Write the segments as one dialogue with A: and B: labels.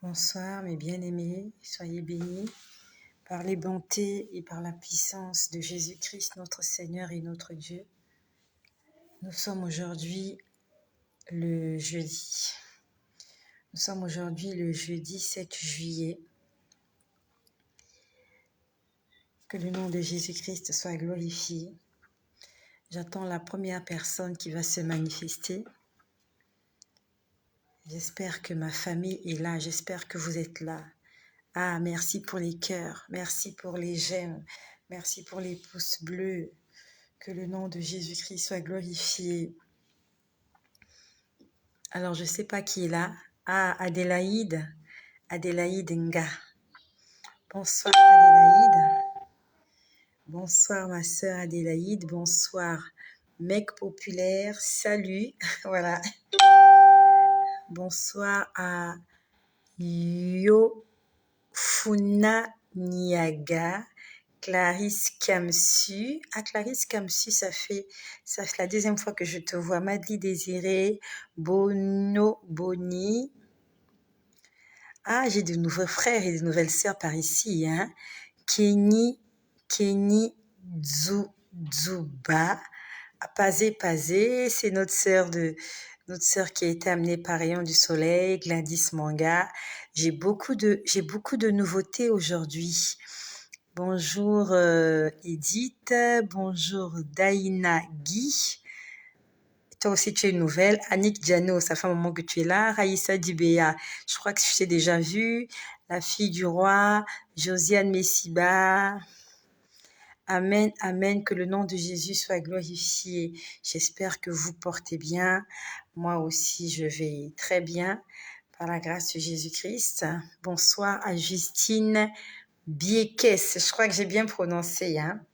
A: Bonsoir mes bien-aimés, soyez bénis par les bontés et par la puissance de Jésus-Christ, notre Seigneur et notre Dieu. Nous sommes aujourd'hui le jeudi. Nous sommes aujourd'hui le jeudi 7 juillet. Que le nom de Jésus-Christ soit glorifié. J'attends la première personne qui va se manifester. J'espère que ma famille est là, j'espère que vous êtes là. Ah, merci pour les cœurs, merci pour les j'aime, merci pour les pouces bleus. Que le nom de Jésus-Christ soit glorifié. Alors, je ne sais pas qui est là. Ah, Adélaïde. Adélaïde Nga. Bonsoir, Adélaïde. Bonsoir, ma sœur Adélaïde. Bonsoir, mec populaire. Salut. Voilà. Bonsoir à Yofuna Niaga. Clarisse Kamsu. Ah, Clarisse Kamsu, ça fait la deuxième fois que je te vois. Madly Désiré, Bono Boni. Ah, j'ai de nouveaux frères et de nouvelles sœurs par ici. Hein. Kenny Zuba. Pazé, c'est notre sœur qui a été amenée par Rayon du Soleil, Gladys Manga. J'ai beaucoup de nouveautés aujourd'hui. Bonjour Edith, bonjour Daina Guy. Toi aussi tu es une nouvelle. Annick Diano, ça fait un moment que tu es là. Raïssa Dibéa, je crois que je t'ai déjà vue. La fille du roi, Josiane Messiba. Amen, amen, que le nom de Jésus soit glorifié. J'espère que vous portez bien. Moi aussi, je vais très bien par la grâce de Jésus-Christ. Bonsoir à Justine Biekes, je crois que j'ai bien prononcé. Hein.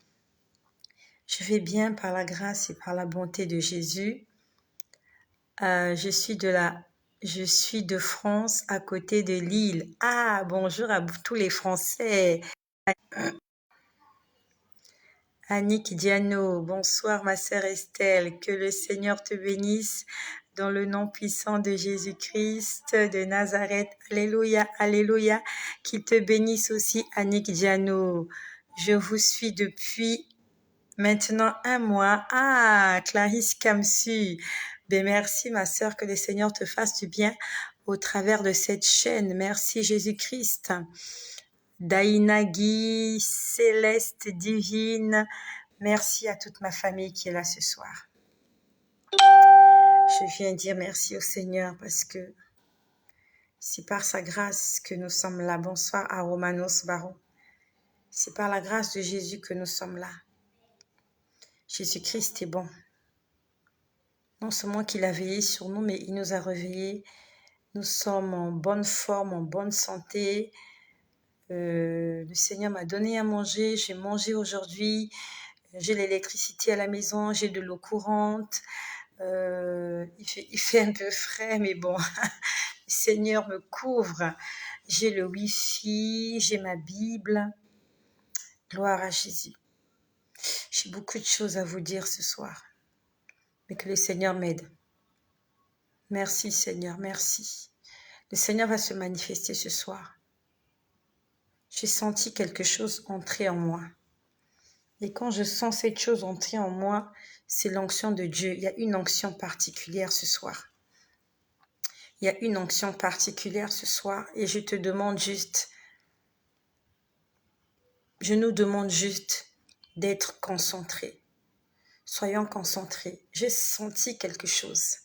A: Je vais bien par la grâce et par la bonté de Jésus. Je suis de France, à côté de Lille. Ah, bonjour à tous les Français. Annick Diano, bonsoir ma sœur Estelle. Que le Seigneur te bénisse dans le nom puissant de Jésus-Christ de Nazareth. Alléluia, alléluia. Qu'il te bénisse aussi, Annick Diano. Je vous suis depuis maintenant 1 mois. Ah, Clarisse Kamsu. Ben merci ma sœur, que le Seigneur te fasse du bien au travers de cette chaîne. Merci Jésus-Christ. Daina Guy, Céleste Divine. Merci à toute ma famille qui est là ce soir. Je viens dire merci au Seigneur parce que c'est par sa grâce que nous sommes là. Bonsoir à Romanos Baron. C'est par la grâce de Jésus que nous sommes là. Jésus-Christ est bon. Non seulement qu'il a veillé sur nous, mais il nous a réveillés. Nous sommes en bonne forme, en bonne santé. Le Seigneur m'a donné à manger. J'ai mangé aujourd'hui. J'ai l'électricité à la maison. J'ai de l'eau courante. Il fait un peu frais, mais bon, le Seigneur me couvre. J'ai le Wi-Fi, j'ai ma Bible. Gloire à Jésus. J'ai beaucoup de choses à vous dire ce soir, mais que le Seigneur m'aide. Merci Seigneur, merci. Le Seigneur va se manifester ce soir. J'ai senti quelque chose entrer en moi. Et quand je sens cette chose entrer en moi, c'est l'onction de Dieu. Il y a une onction particulière ce soir. Il y a une onction particulière ce soir et je nous demande juste d'être concentrés. Soyons concentrés. J'ai senti quelque chose.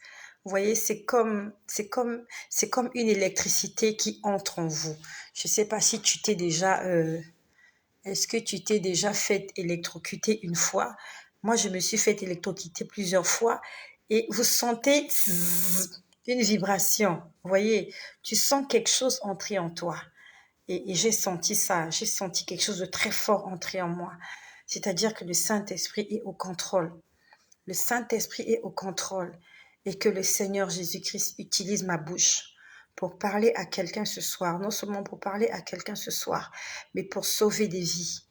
A: Vous voyez, c'est comme une électricité qui entre en vous. Je ne sais pas si tu t'es déjà, est-ce que tu t'es déjà fait électrocuter une fois? Moi, je me suis fait électrocuter plusieurs fois et vous sentez une vibration. Vous voyez, tu sens quelque chose entrer en toi. Et j'ai senti ça, j'ai senti quelque chose de très fort entrer en moi. C'est-à-dire que le Saint-Esprit est au contrôle. Le Saint-Esprit est au contrôle et que le Seigneur Jésus-Christ utilise ma bouche pour parler à quelqu'un ce soir. Non seulement pour parler à quelqu'un ce soir, mais pour sauver des vies,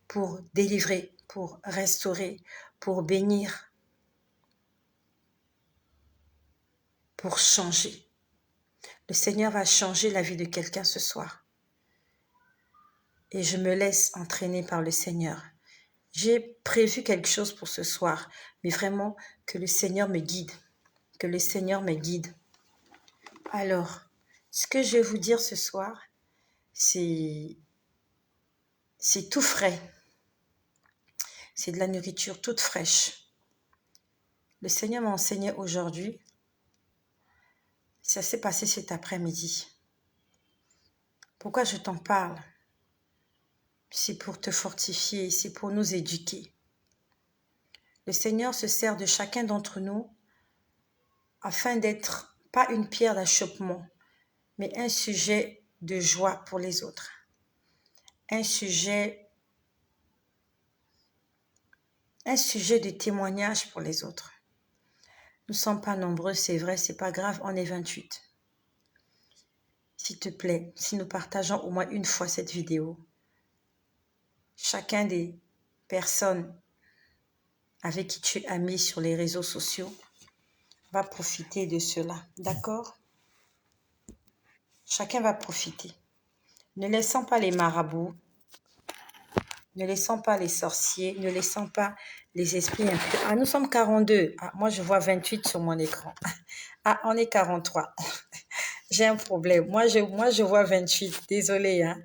A: pour délivrer, pour restaurer, pour bénir, pour changer. Le Seigneur va changer la vie de quelqu'un ce soir. Et je me laisse entraîner par le Seigneur. J'ai prévu quelque chose pour ce soir, mais vraiment que le Seigneur me guide. Que le Seigneur me guide. Alors, ce que je vais vous dire ce soir, c'est tout frais. C'est de la nourriture toute fraîche. Le Seigneur m'a enseigné aujourd'hui. Ça s'est passé cet après-midi. Pourquoi je t'en parle? C'est pour te fortifier, c'est pour nous éduquer. Le Seigneur se sert de chacun d'entre nous afin d'être pas une pierre d'achoppement, mais un sujet de joie pour les autres. Un sujet de témoignage pour les autres. Nous ne sommes pas nombreux, c'est vrai, c'est pas grave, on est 28. S'il te plaît, si nous partageons au moins une fois cette vidéo, chacun des personnes avec qui tu es ami sur les réseaux sociaux va profiter de cela, d'accord? Chacun va profiter. Ne laissons pas les marabouts, ne laissons pas les sorciers, ne laissons pas les esprits impurs. Ah, nous sommes 42. Ah, moi, je vois 28 sur mon écran. Ah, on est 43. J'ai un problème. Moi, je vois 28. Désolée, hein.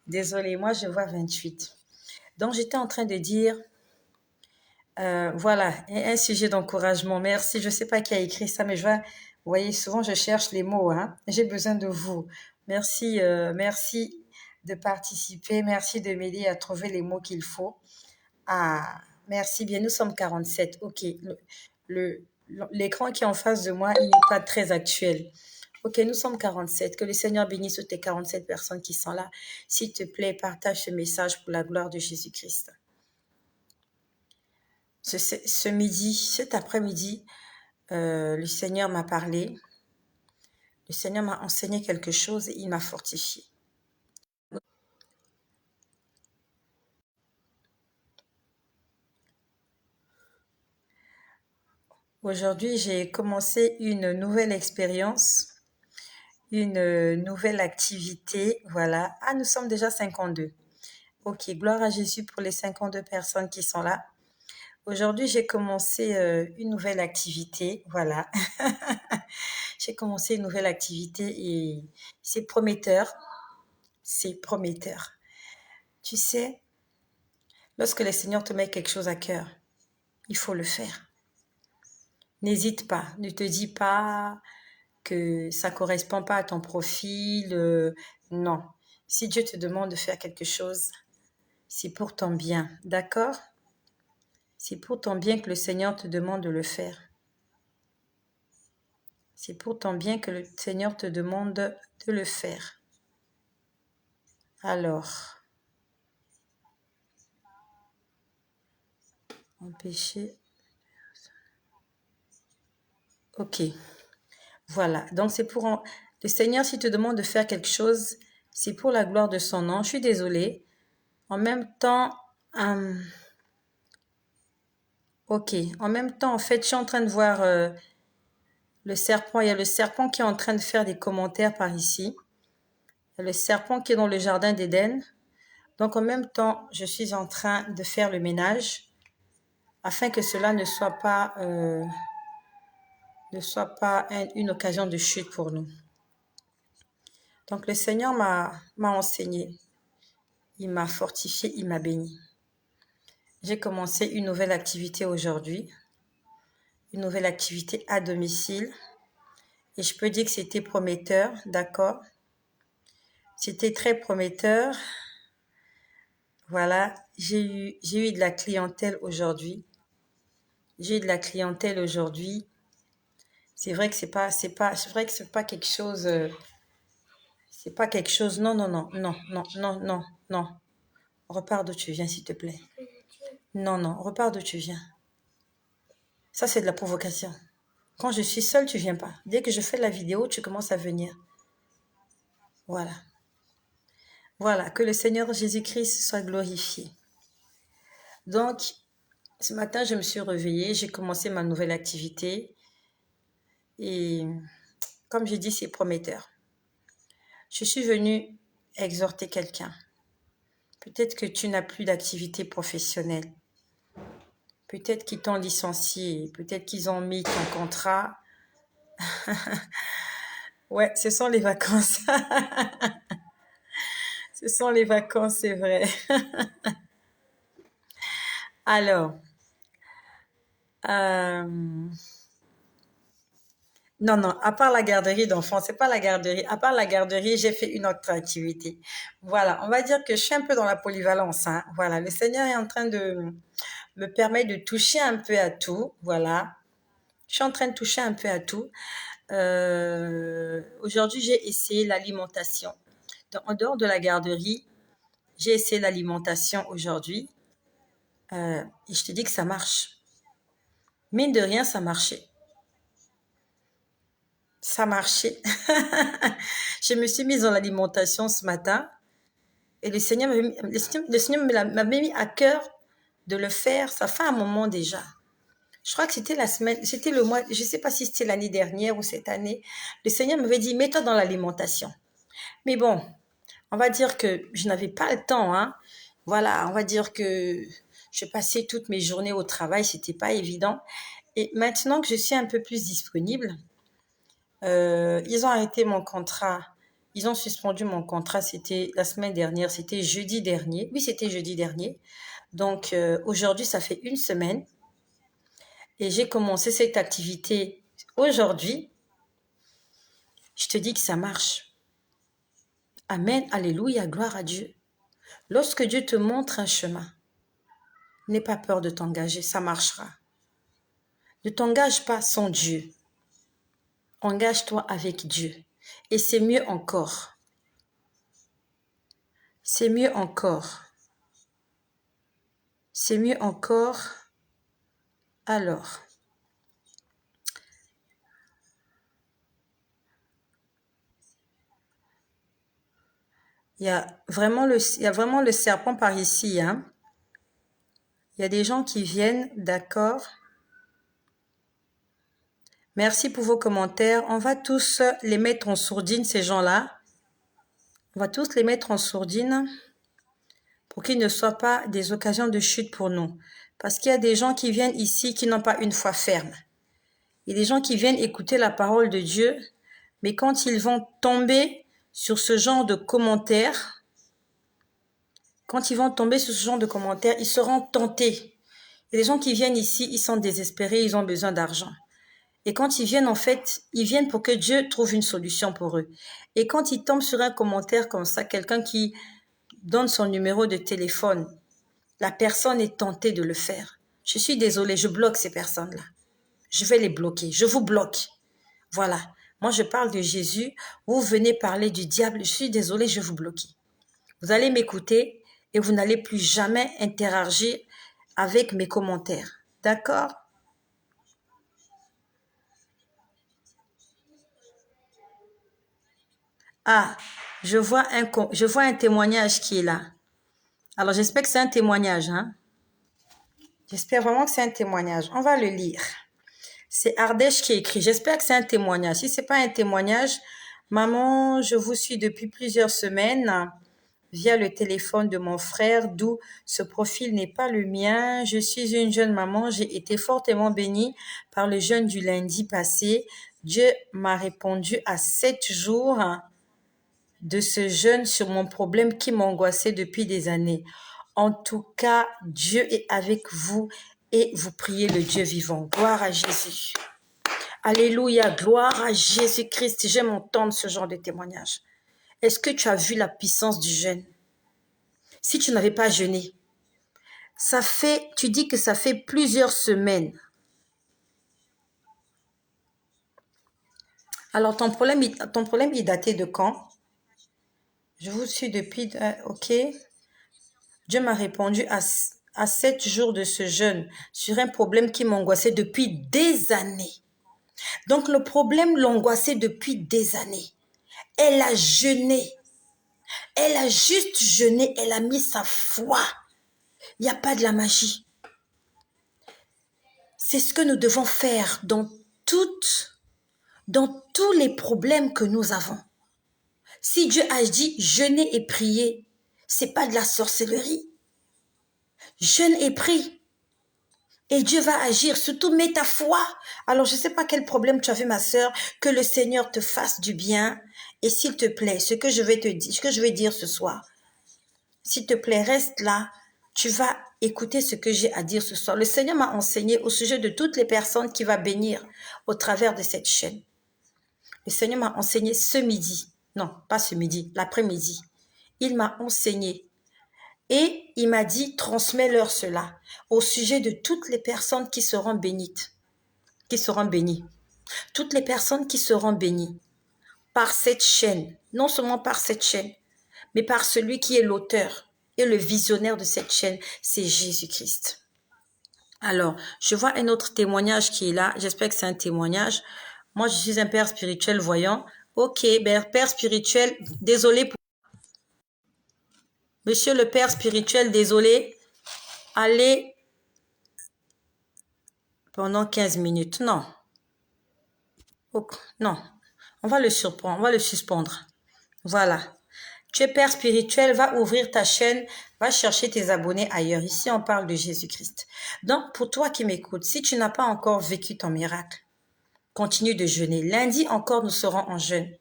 A: Désolée, moi, je vois 28. Donc, j'étais en train de dire, voilà, un sujet d'encouragement. Merci. Je ne sais pas qui a écrit ça, mais vous voyez, souvent, je cherche les mots, hein. J'ai besoin de vous. Merci, merci de participer. Merci de m'aider à trouver les mots qu'il faut. Ah, merci bien. Nous sommes 47. OK. L'écran qui est en face de moi, il n'est pas très actuel. OK, nous sommes 47. Que le Seigneur bénisse toutes les 47 personnes qui sont là. S'il te plaît, partage ce message pour la gloire de Jésus-Christ. Ce midi, cet après-midi, le Seigneur m'a parlé. Le Seigneur m'a enseigné quelque chose et il m'a fortifié. Aujourd'hui, j'ai commencé une nouvelle expérience, une nouvelle activité. Voilà. Ah, nous sommes déjà 52. OK, gloire à Jésus pour les 52 personnes qui sont là. Aujourd'hui, j'ai commencé une nouvelle activité. Voilà. J'ai commencé une nouvelle activité et c'est prometteur. C'est prometteur. Tu sais, lorsque le Seigneur te met quelque chose à cœur, il faut le faire. N'hésite pas. Ne te dis pas que ça ne correspond pas à ton profil. Non. Si Dieu te demande de faire quelque chose, c'est pour ton bien. D'accord? C'est pour ton bien que le Seigneur te demande de le faire. C'est pour ton bien que le Seigneur te demande de le faire. Alors, empêcher. OK. Voilà. Donc, c'est pour... Le Seigneur, s'il te demande de faire quelque chose, c'est pour la gloire de son nom. Je suis désolée. En même temps... OK. En même temps, en fait, je suis en train de voir le serpent. Il y a le serpent qui est en train de faire des commentaires par ici. Il y a le serpent qui est dans le jardin d'Éden. Donc, en même temps, je suis en train de faire le ménage afin que cela ne soit pas une occasion de chute pour nous. Donc, le Seigneur m'a enseigné. Il m'a fortifié, il m'a béni. J'ai commencé une nouvelle activité aujourd'hui. Une nouvelle activité à domicile. Et je peux dire que c'était prometteur, d'accord? C'était très prometteur. Voilà, j'ai eu de la clientèle aujourd'hui. J'ai eu de la clientèle aujourd'hui. C'est vrai que c'est vrai que c'est pas quelque chose. C'est pas quelque chose. Non, non, non, non, non, non, non, non. Repars d'où tu viens, s'il te plaît. Non, non, repars d'où tu viens. Ça, c'est de la provocation. Quand je suis seule, tu viens pas. Dès que je fais la vidéo, tu commences à venir. Voilà. Voilà, que le Seigneur Jésus-Christ soit glorifié. Donc, ce matin, je me suis réveillée, j'ai commencé ma nouvelle activité. Et comme je dis, c'est prometteur. Je suis venue exhorter quelqu'un. Peut-être que tu n'as plus d'activité professionnelle. Peut-être qu'ils t'ont licencié. Peut-être qu'ils ont mis ton contrat. Ouais, ce sont les vacances. Ce sont les vacances, c'est vrai. Alors, euh, non, non, à part la garderie d'enfants, c'est pas la garderie. À part la garderie, j'ai fait une autre activité. Voilà, on va dire que je suis un peu dans la polyvalence, hein. Voilà, le Seigneur est en train de me permettre de toucher un peu à tout. Voilà, je suis en train de toucher un peu à tout. Aujourd'hui, j'ai essayé l'alimentation. En dehors de la garderie, j'ai essayé l'alimentation aujourd'hui. Et je te dis que ça marche. Mine de rien, ça marchait. Ça marchait. Je me suis mise dans l'alimentation ce matin et le Seigneur m'avait mis à cœur de le faire. Ça fait un moment déjà. Je crois que c'était la semaine, c'était le mois, je ne sais pas si c'était l'année dernière ou cette année. Le Seigneur m'avait dit, mets-toi dans l'alimentation. Mais bon, on va dire que je n'avais pas le temps, hein. Voilà, on va dire que je passais toutes mes journées au travail, c'était pas évident. Et maintenant que je suis un peu plus disponible, ils ont arrêté mon contrat. Ils ont suspendu mon contrat. C'était la semaine dernière. C'était jeudi dernier. Oui, c'était jeudi dernier. Donc aujourd'hui, ça fait une semaine. Et j'ai commencé cette activité aujourd'hui. Je te dis que ça marche. Amen. Alléluia. Gloire à Dieu. Lorsque Dieu te montre un chemin, n'aie pas peur de t'engager. Ça marchera. Ne t'engage pas sans Dieu. Engage-toi avec Dieu. Et c'est mieux encore. C'est mieux encore. C'est mieux encore. Alors, il y a vraiment le serpent par ici, hein. Il y a des gens qui viennent, d'accord. Merci pour vos commentaires. On va tous les mettre en sourdine, ces gens-là. On va tous les mettre en sourdine pour qu'ils ne soient pas des occasions de chute pour nous. Parce qu'il y a des gens qui viennent ici qui n'ont pas une foi ferme. Il y a des gens qui viennent écouter la parole de Dieu, mais quand ils vont tomber sur ce genre de commentaires, ils seront tentés. Il y a des gens qui viennent ici, ils sont désespérés, ils ont besoin d'argent. Et quand ils viennent, en fait, ils viennent pour que Dieu trouve une solution pour eux. Et quand ils tombent sur un commentaire comme ça, quelqu'un qui donne son numéro de téléphone, la personne est tentée de le faire. Je suis désolée, je bloque ces personnes-là. Je vais les bloquer. Je vous bloque. Voilà. Moi, je parle de Jésus. Vous venez parler du diable. Je suis désolée, je vais vous bloquer. Vous allez m'écouter et vous n'allez plus jamais interagir avec mes commentaires. D'accord? Ah, je vois un témoignage qui est là. Alors, j'espère que c'est un témoignage, hein? J'espère vraiment que c'est un témoignage. On va le lire. C'est Ardèche qui écrit. J'espère que c'est un témoignage. Si c'est pas un témoignage, maman, je vous suis depuis plusieurs semaines via le téléphone de mon frère, d'où ce profil n'est pas le mien. Je suis une jeune maman. J'ai été fortement bénie par le jeûne du lundi passé. Dieu m'a répondu à 7 jours de ce jeûne sur mon problème qui m'angoissait depuis des années. En tout cas, Dieu est avec vous et vous priez le Dieu vivant. Gloire à Jésus. Alléluia, gloire à Jésus-Christ. J'aime entendre ce genre de témoignage. Est-ce que tu as vu la puissance du jeûne? Si tu n'avais pas jeûné, tu dis que ça fait plusieurs semaines. Alors, ton problème est daté de quand? Je vous suis depuis, ok. Dieu m'a répondu à 7 jours de ce jeûne sur un problème qui m'angoissait depuis des années. Donc, le problème l'angoissait depuis des années. Elle a jeûné. Elle a juste jeûné. Elle a mis sa foi. Il n'y a pas de la magie. C'est ce que nous devons faire dans tous les problèmes que nous avons. Si Dieu a dit jeûner et prier, c'est pas de la sorcellerie. Jeûne et prie. Et Dieu va agir, surtout mets ta foi. Alors, je ne sais pas quel problème tu as vu, ma sœur, que le Seigneur te fasse du bien. Et s'il te plaît, ce que je vais te dire, ce que je vais dire ce soir, s'il te plaît, reste là. Tu vas écouter ce que j'ai à dire ce soir. Le Seigneur m'a enseigné au sujet de toutes les personnes qui va bénir au travers de cette chaîne. Le Seigneur m'a enseigné ce midi. Non, pas ce midi, l'après-midi. Il m'a enseigné. Et il m'a dit, transmets-leur cela au sujet de toutes les personnes qui seront bénites, qui seront bénies. Toutes les personnes qui seront bénies par cette chaîne, non seulement par cette chaîne, mais par celui qui est l'auteur et le visionnaire de cette chaîne, c'est Jésus-Christ. Alors, je vois un autre témoignage qui est là. J'espère que c'est un témoignage. Moi, je suis un père spirituel voyant. Ok, ben, père spirituel, désolé pour... Monsieur le père spirituel, désolé. Allez pendant 15 minutes. Non. Oh, non. On va le surprendre. On va le suspendre. Voilà. Tu es père spirituel, va ouvrir ta chaîne, va chercher tes abonnés ailleurs. Ici, on parle de Jésus-Christ. Donc, pour toi qui m'écoutes, si tu n'as pas encore vécu ton miracle, continue de jeûner. Lundi encore, nous serons en jeûne.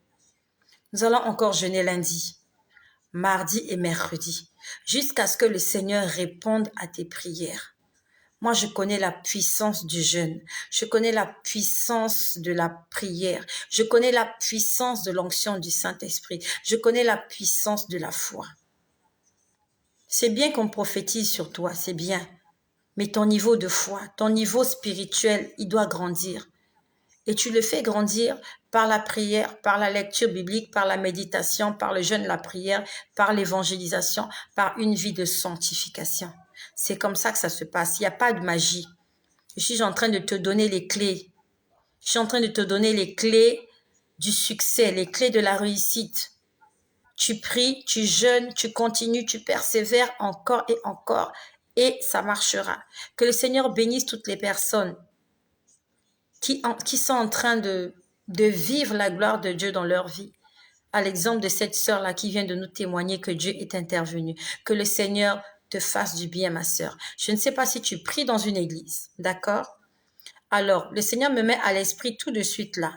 A: Nous allons encore jeûner lundi, mardi et mercredi, jusqu'à ce que le Seigneur réponde à tes prières. Moi, je connais la puissance du jeûne. Je connais la puissance de la prière. Je connais la puissance de l'onction du Saint-Esprit. Je connais la puissance de la foi. C'est bien qu'on prophétise sur toi, c'est bien. Mais ton niveau de foi, ton niveau spirituel, il doit grandir. Et tu le fais grandir par la prière, par la lecture biblique, par la méditation, par le jeûne, la prière, par l'évangélisation, par une vie de sanctification. C'est comme ça que ça se passe. Il n'y a pas de magie. Je suis en train de te donner les clés. Je suis en train de te donner les clés du succès, les clés de la réussite. Tu pries, tu jeûnes, tu continues, tu persévères encore et ça marchera. Que le Seigneur bénisse toutes les personnes qui sont en train de vivre la gloire de Dieu dans leur vie. À l'exemple de cette sœur-là qui vient de nous témoigner que Dieu est intervenu. Que le Seigneur te fasse du bien, ma sœur. Je ne sais pas si tu pries dans une église, d'accord? Alors, le Seigneur me met à l'esprit tout de suite là.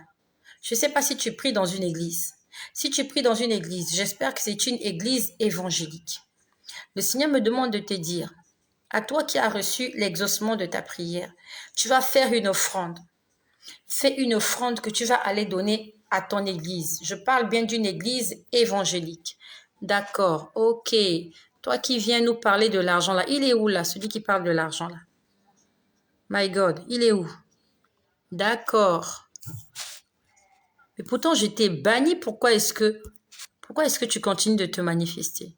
A: Je ne sais pas si tu pries dans une église. Si tu pries dans une église, j'espère que c'est une église évangélique. Le Seigneur me demande de te dire, à toi qui as reçu l'exaucement de ta prière, tu vas faire une offrande. Fais une offrande que tu vas aller donner à ton église. Je parle bien d'une église évangélique. D'accord, ok. Toi qui viens nous parler de l'argent là, il est où là, celui qui parle de l'argent là? My God, il est où? D'accord. Mais pourtant, je t'ai banni. Pourquoi est-ce que tu continues de te manifester?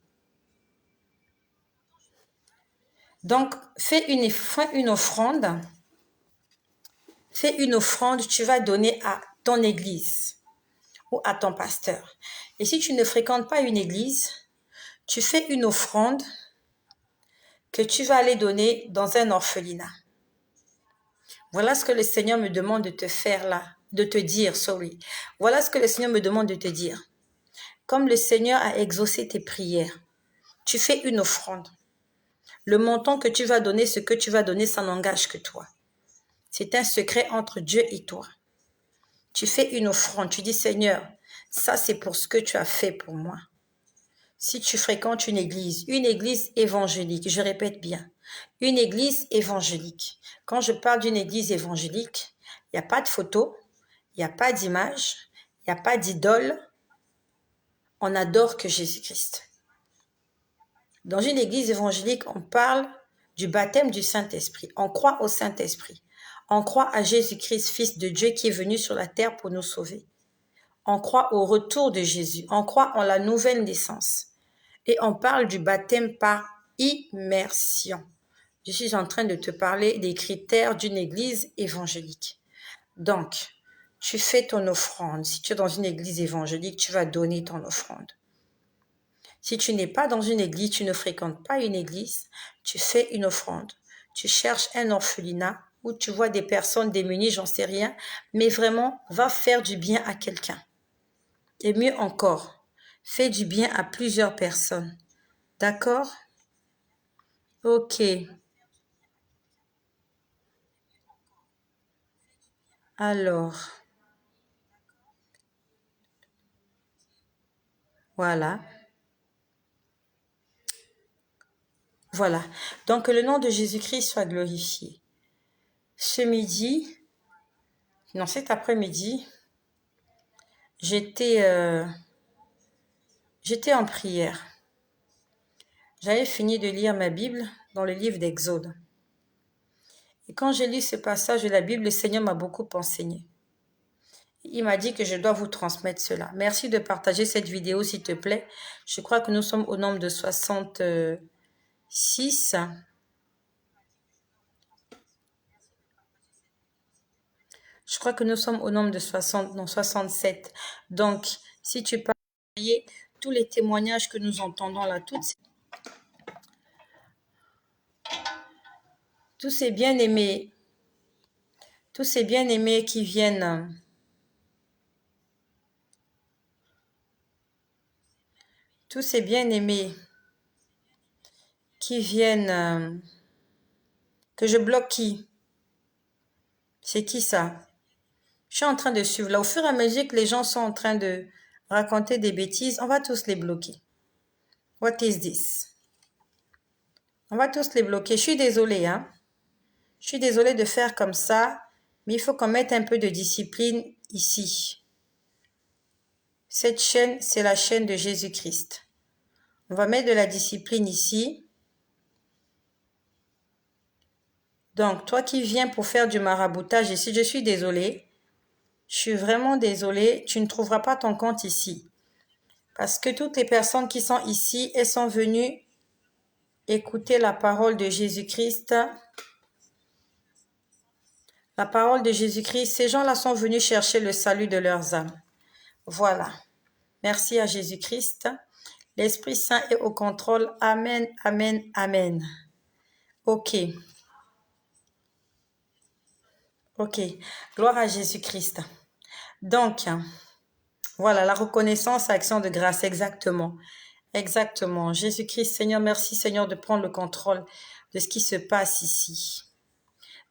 A: Donc, fais une offrande. Fais une offrande, tu vas donner à ton église ou à ton pasteur. Et si tu ne fréquentes pas une église, tu fais une offrande que tu vas aller donner dans un orphelinat. Voilà ce que le Seigneur me demande de te faire là, de te dire, sorry. Voilà ce que le Seigneur me demande de te dire. Comme le Seigneur a exaucé tes prières, tu fais une offrande. Le montant que tu vas donner, ce que tu vas donner, ça n'engage que toi. C'est un secret entre Dieu et toi. Tu fais une offrande, tu dis Seigneur, ça c'est pour ce que tu as fait pour moi. Si tu fréquentes une église évangélique, je répète bien, une église évangélique. Quand je parle d'une église évangélique, il n'y a pas de photo, il n'y a pas d'image, il n'y a pas d'idole. On n'adore que Jésus-Christ. Dans une église évangélique, on parle du baptême du Saint-Esprit. On croit au Saint-Esprit. On croit à Jésus-Christ, Fils de Dieu, qui est venu sur la terre pour nous sauver. On croit au retour de Jésus. On croit en la nouvelle naissance. Et on parle du baptême par immersion. Je suis en train de te parler des critères d'une église évangélique. Donc, tu fais ton offrande. Si tu es dans une église évangélique, tu vas donner ton offrande. Si tu n'es pas dans une église, tu ne fréquentes pas une église, tu fais une offrande. Tu cherches un orphelinat où tu vois des personnes démunies, j'en sais rien, mais vraiment, va faire du bien à quelqu'un. Et mieux encore, Fais du bien à plusieurs personnes. D'accord? Ok. Alors, voilà. Voilà. Donc, que le nom de Jésus-Christ soit glorifié. Ce midi, non, cet après-midi, j'étais j'étais en prière. J'avais fini de lire ma Bible dans le livre d'Exode. Et quand j'ai lu ce passage de la Bible, le Seigneur m'a beaucoup enseigné. Il m'a dit que je dois vous transmettre cela. Merci de partager cette vidéo, s'il te plaît. Je crois que nous sommes au nombre de 66. Je crois que nous sommes au nombre de 60, non, 67. Donc, si tu partages tous les témoignages que nous entendons là, tous ces bien-aimés qui viennent, tous ces bien-aimés qui viennent, que je bloque qui? C'est qui ça? Je suis en train de suivre. Là, au fur et à mesure que les gens sont en train de raconter des bêtises, on va tous les bloquer. What is this? On va tous les bloquer. Je suis désolée, hein. Je suis désolée de faire comme ça, mais il faut qu'on mette un peu de discipline ici. Cette chaîne, c'est la chaîne de Jésus-Christ. On va mettre de la discipline ici. Donc, toi qui viens pour faire du maraboutage ici, je suis désolée. Je suis vraiment désolée. Tu ne trouveras pas ton compte ici. Parce que toutes les personnes qui sont ici, elles sont venues écouter la parole de Jésus-Christ. La parole de Jésus-Christ, ces gens-là sont venus chercher le salut de leurs âmes. Voilà. Merci à Jésus-Christ. L'Esprit Saint est au contrôle. Amen, amen, amen. Ok. Ok. Gloire à Jésus-Christ. Donc, voilà, la reconnaissance, action de grâce, exactement. Exactement. Jésus-Christ, Seigneur, merci Seigneur de prendre le contrôle de ce qui se passe ici.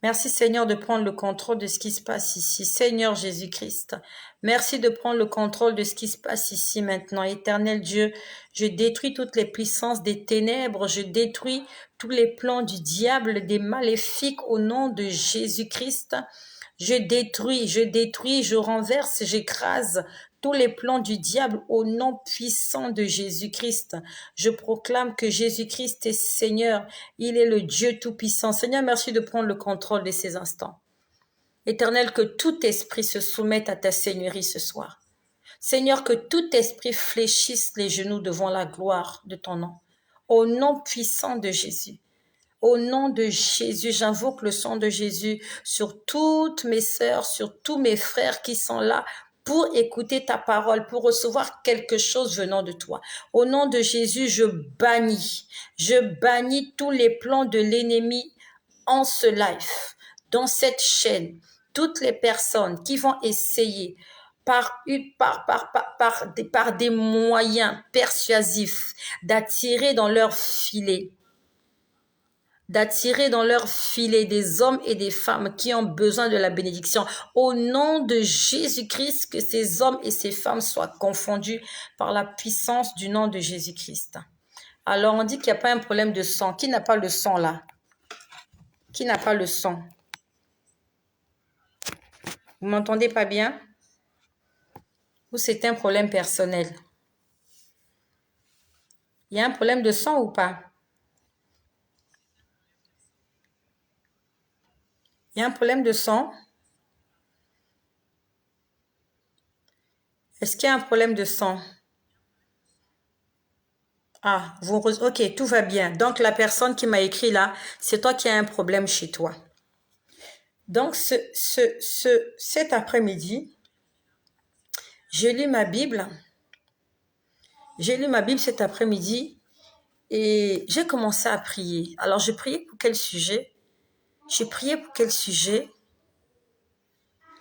A: Merci Seigneur de prendre le contrôle de ce qui se passe ici. Seigneur Jésus-Christ, merci de prendre le contrôle de ce qui se passe ici maintenant. Éternel Dieu, je détruis toutes les puissances des ténèbres, je détruis tous les plans du diable, des maléfiques au nom de Jésus-Christ. Je détruis, je renverse, j'écrase tous les plans du diable au nom puissant de Jésus-Christ. Je proclame que Jésus-Christ est Seigneur. Il est le Dieu Tout-Puissant. Seigneur, merci de prendre le contrôle de ces instants. Éternel, que tout esprit se soumette à ta seigneurie ce soir. Seigneur, que tout esprit fléchisse les genoux devant la gloire de ton nom. Au nom puissant de Jésus. Au nom de Jésus, j'invoque le sang de Jésus sur toutes mes sœurs, sur tous mes frères qui sont là pour écouter ta parole, pour recevoir quelque chose venant de toi. Au nom de Jésus, je bannis tous les plans de l'ennemi en ce live, dans cette chaîne. Toutes les personnes qui vont essayer par des moyens persuasifs d'attirer dans leur filet des hommes et des femmes qui ont besoin de la bénédiction. Au nom de Jésus-Christ, que ces hommes et ces femmes soient confondus par la puissance du nom de Jésus-Christ. Alors, on dit qu'il n'y a pas un problème de sang. Qui n'a pas le sang là? Qui n'a pas le sang? Vous m'entendez pas bien? Ou c'est un problème personnel? Il y a un problème de sang ou pas? Il y a un problème de sang? Est-ce qu'il y a un problème de sang? Ah, ok, tout va bien. Donc, la personne qui m'a écrit là, c'est toi qui as un problème chez toi. Donc, cet après-midi, j'ai lu ma Bible. J'ai lu ma Bible cet après-midi et j'ai commencé à prier. Alors, je priais pour quel sujet? J'ai prié pour quel sujet?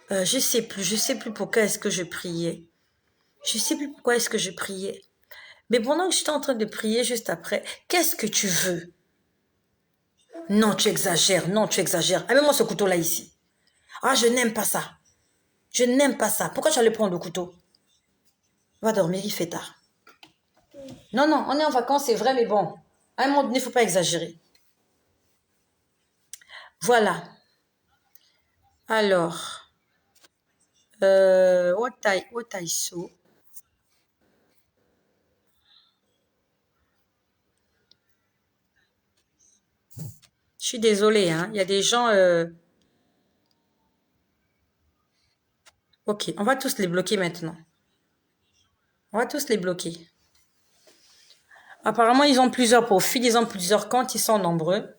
A: Je sais plus pourquoi est-ce que je priais. Je sais plus pourquoi est-ce que je priais. Mais pendant que j'étais en train de prier juste après, qu'est-ce que tu veux? Non, tu exagères. Non, tu exagères. Amène-moi ce couteau-là ici. Ah, je n'aime pas ça. Je n'aime pas ça. Pourquoi tu allais prendre le couteau? Va dormir, il fait tard. Non, non, on est en vacances, c'est vrai, mais bon. À un moment donné, il ne faut pas exagérer. Voilà. Alors, what I saw. Je suis désolée, hein. Il y a des gens... Ok, on va tous les bloquer maintenant. On va tous les bloquer. Apparemment, ils ont plusieurs profils, ils ont plusieurs comptes, ils sont nombreux.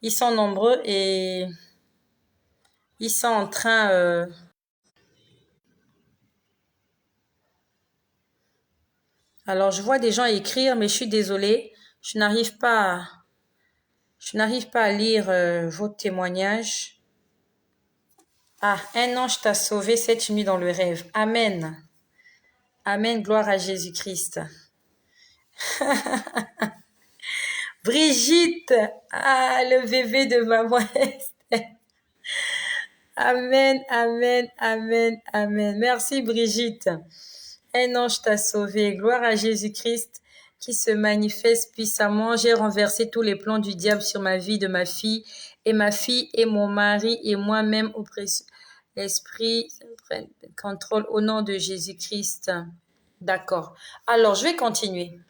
A: Ils sont nombreux et ils sont en train... Alors, je vois des gens écrire, mais je suis désolée. Je n'arrive pas à lire vos témoignages. Ah, un ange t'a sauvé cette nuit dans le rêve. Amen. Amen, gloire à Jésus-Christ. Brigitte, ah, le bébé de maman Esther. Amen, amen, amen, amen. Merci Brigitte. Un ange t'a sauvé. Gloire à Jésus-Christ qui se manifeste puissamment. J'ai renversé tous les plans du diable sur ma vie, de ma fille et mon mari et moi-même au précieux. L'esprit prenne contrôle au nom de Jésus-Christ. D'accord. Alors, je vais continuer.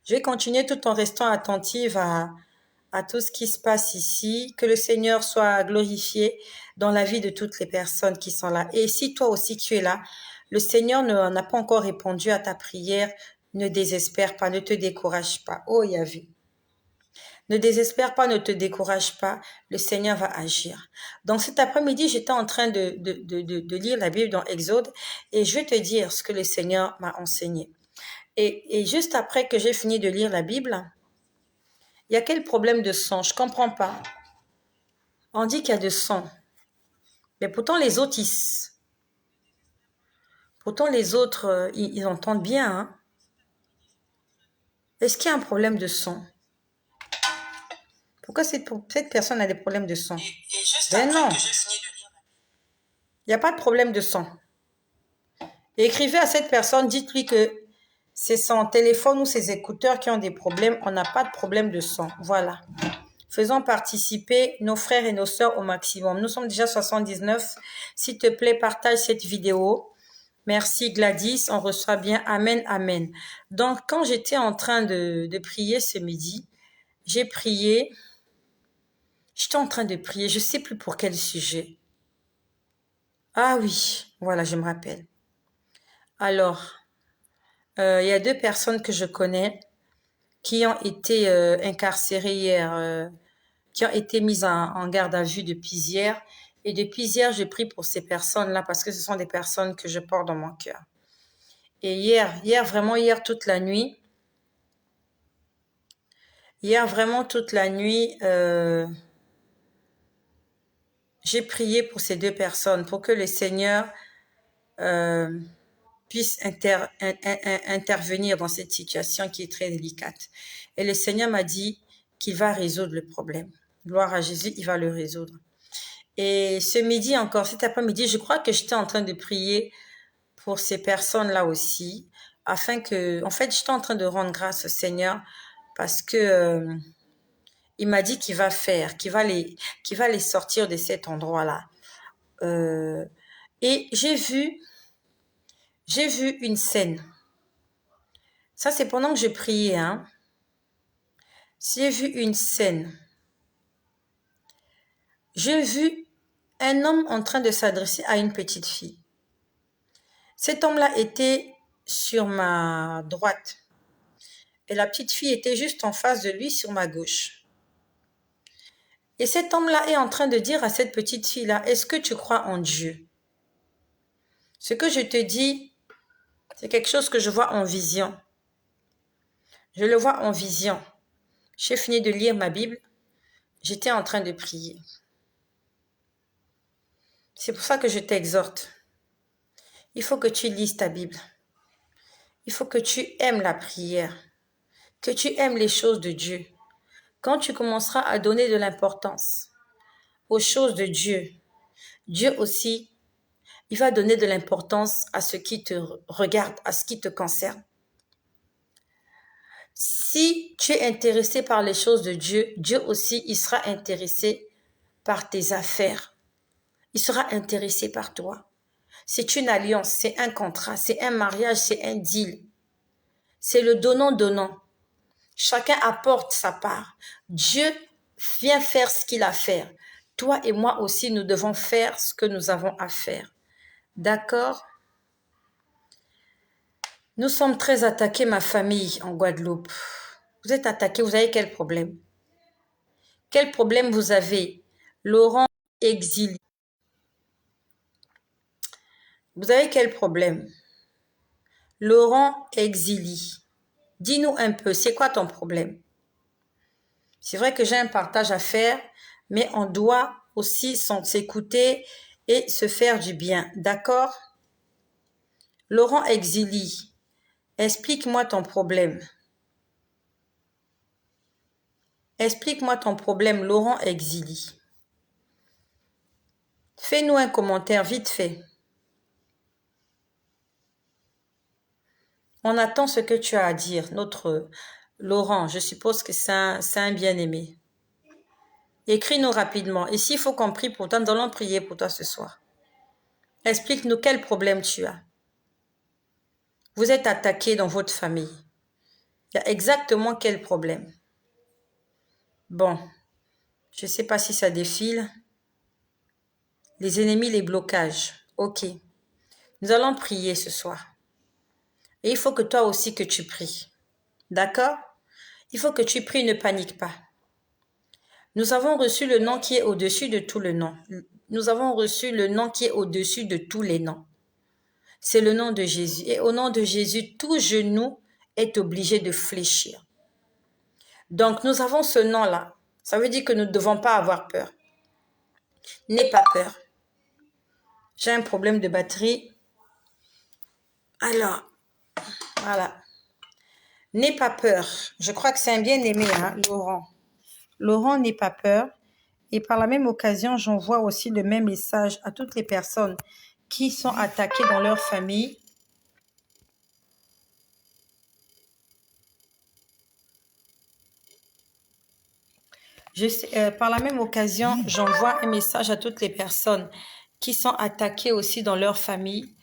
A: Je vais continuer tout en restant attentive à tout ce qui se passe ici. Que le Seigneur soit glorifié dans la vie de toutes les personnes qui sont là. Et si toi aussi tu es là, le Seigneur n'a pas encore répondu à ta prière, ne désespère pas, ne te décourage pas. Oh, il y a vu. Ne désespère pas, ne te décourage pas, le Seigneur va agir. Donc cet après-midi, j'étais en train de lire la Bible dans Exode et je vais te dire ce que le Seigneur m'a enseigné. Et juste après que j'ai fini de lire la Bible, il y a quel problème de son? Je comprends pas. On dit qu'il y a de son. Mais pourtant les autres, ils entendent bien. Hein? Est-ce qu'il y a un problème de son? Pourquoi cette personne a des problèmes de son? Ben non. Il n'y a pas de problème de son. Écrivez à cette personne, dites-lui que c'est son téléphone ou ses écouteurs qui ont des problèmes. On n'a pas de problème de son. Voilà. Faisons participer nos frères et nos sœurs au maximum. Nous sommes déjà 79. S'il te plaît, partage cette vidéo. Merci Gladys, on reçoit bien. Amen, amen. Donc, quand j'étais en train de prier ce midi, j'ai prié. J'étais en train de prier, je ne sais plus pour quel sujet. Ah oui, voilà, je me rappelle. Alors, il y a deux personnes que je connais qui ont été incarcérées hier, qui ont été mises en garde à vue depuis hier. Et depuis hier, je prie pour ces personnes-là parce que ce sont des personnes que je porte dans mon cœur. Et hier toute la nuit, j'ai prié pour ces deux personnes, pour que le Seigneur puisse intervenir dans cette situation qui est très délicate. Et le Seigneur m'a dit qu'il va résoudre le problème. Gloire à Jésus, il va le résoudre. Et ce midi encore, cet après-midi, je crois que j'étais en train de prier pour ces personnes-là aussi, afin que, en fait, j'étais en train de rendre grâce au Seigneur parce que il m'a dit qu'il va faire, qu'il va les sortir de cet endroit-là. Et j'ai vu une scène. Ça, c'est pendant que je priais, hein. J'ai vu une scène. J'ai vu un homme en train de s'adresser à une petite fille. Cet homme-là était sur ma droite. Et la petite fille était juste en face de lui sur ma gauche. Et cet homme-là est en train de dire à cette petite fille-là, est-ce que tu crois en Dieu? Ce que je te dis, c'est quelque chose que je vois en vision. Je le vois en vision. J'ai fini de lire ma Bible. J'étais en train de prier. C'est pour ça que je t'exhorte. Il faut que tu lises ta Bible. Il faut que tu aimes la prière, que tu aimes les choses de Dieu. Quand tu commenceras à donner de l'importance aux choses de Dieu, Dieu aussi, il va donner de l'importance à ce qui te regarde, à ce qui te concerne. Si tu es intéressé par les choses de Dieu, Dieu aussi, il sera intéressé par tes affaires. Il sera intéressé par toi. C'est une alliance, c'est un contrat, c'est un mariage, c'est un deal. C'est le donnant-donnant. Chacun apporte sa part. Dieu vient faire ce qu'il a à faire. Toi et moi aussi, nous devons faire ce que nous avons à faire. D'accord? Nous sommes très attaqués, ma famille, en Guadeloupe. Vous êtes attaqués, vous avez quel problème? Quel problème vous avez? Laurent exilé. Vous avez quel problème? Laurent exilé. Dis-nous un peu, c'est quoi ton problème? C'est vrai que j'ai un partage à faire, mais on doit aussi s'écouter et se faire du bien. D'accord? Laurent exilé. Explique-moi ton problème. Explique-moi ton problème, Laurent exilé. Fais-nous un commentaire, vite fait. On attend ce que tu as à dire. Notre Laurent, je suppose que c'est un bien-aimé. Écris-nous rapidement. Et s'il faut qu'on prie pour toi, nous allons prier pour toi ce soir. Explique-nous quel problème tu as. Vous êtes attaqué dans votre famille. Il y a exactement quel problème? Bon, je ne sais pas si ça défile. Les ennemis, les blocages. Ok. Nous allons prier ce soir. Et il faut que toi aussi que tu pries. D'accord? Il faut que tu pries, ne panique pas. Nous avons reçu le nom qui est au-dessus de tout le nom. Nous avons reçu le nom qui est au-dessus de tous les noms. C'est le nom de Jésus. Et au nom de Jésus, tout genou est obligé de fléchir. Donc, nous avons ce nom-là. Ça veut dire que nous ne devons pas avoir peur. N'aie pas peur. J'ai un problème de batterie. Alors, voilà. N'aie pas peur. Je crois que c'est un bien-aimé, hein, Laurent. Laurent, n'aie pas peur. Et par la même occasion, j'envoie aussi le même message à toutes les personnes qui sont attaquées dans leur famille. Par la même occasion, j'envoie un message à toutes les personnes qui sont attaquées aussi dans leur famille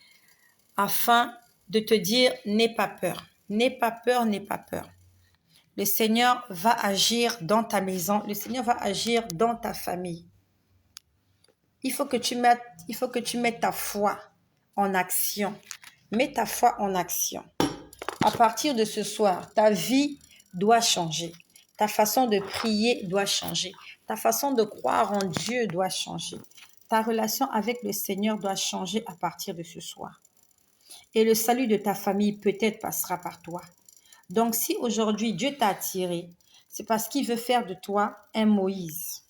A: afin de te dire, n'aie pas peur. N'aie pas peur, n'aie pas peur. Le Seigneur va agir dans ta maison. Le Seigneur va agir dans ta famille. Il faut que tu mettes ta foi en action. Mets ta foi en action. À partir de ce soir, ta vie doit changer. Ta façon de prier doit changer. Ta façon de croire en Dieu doit changer. Ta relation avec le Seigneur doit changer à partir de ce soir. Et le salut de ta famille peut-être passera par toi. Donc si aujourd'hui Dieu t'a attiré, c'est parce qu'il veut faire de toi un Moïse,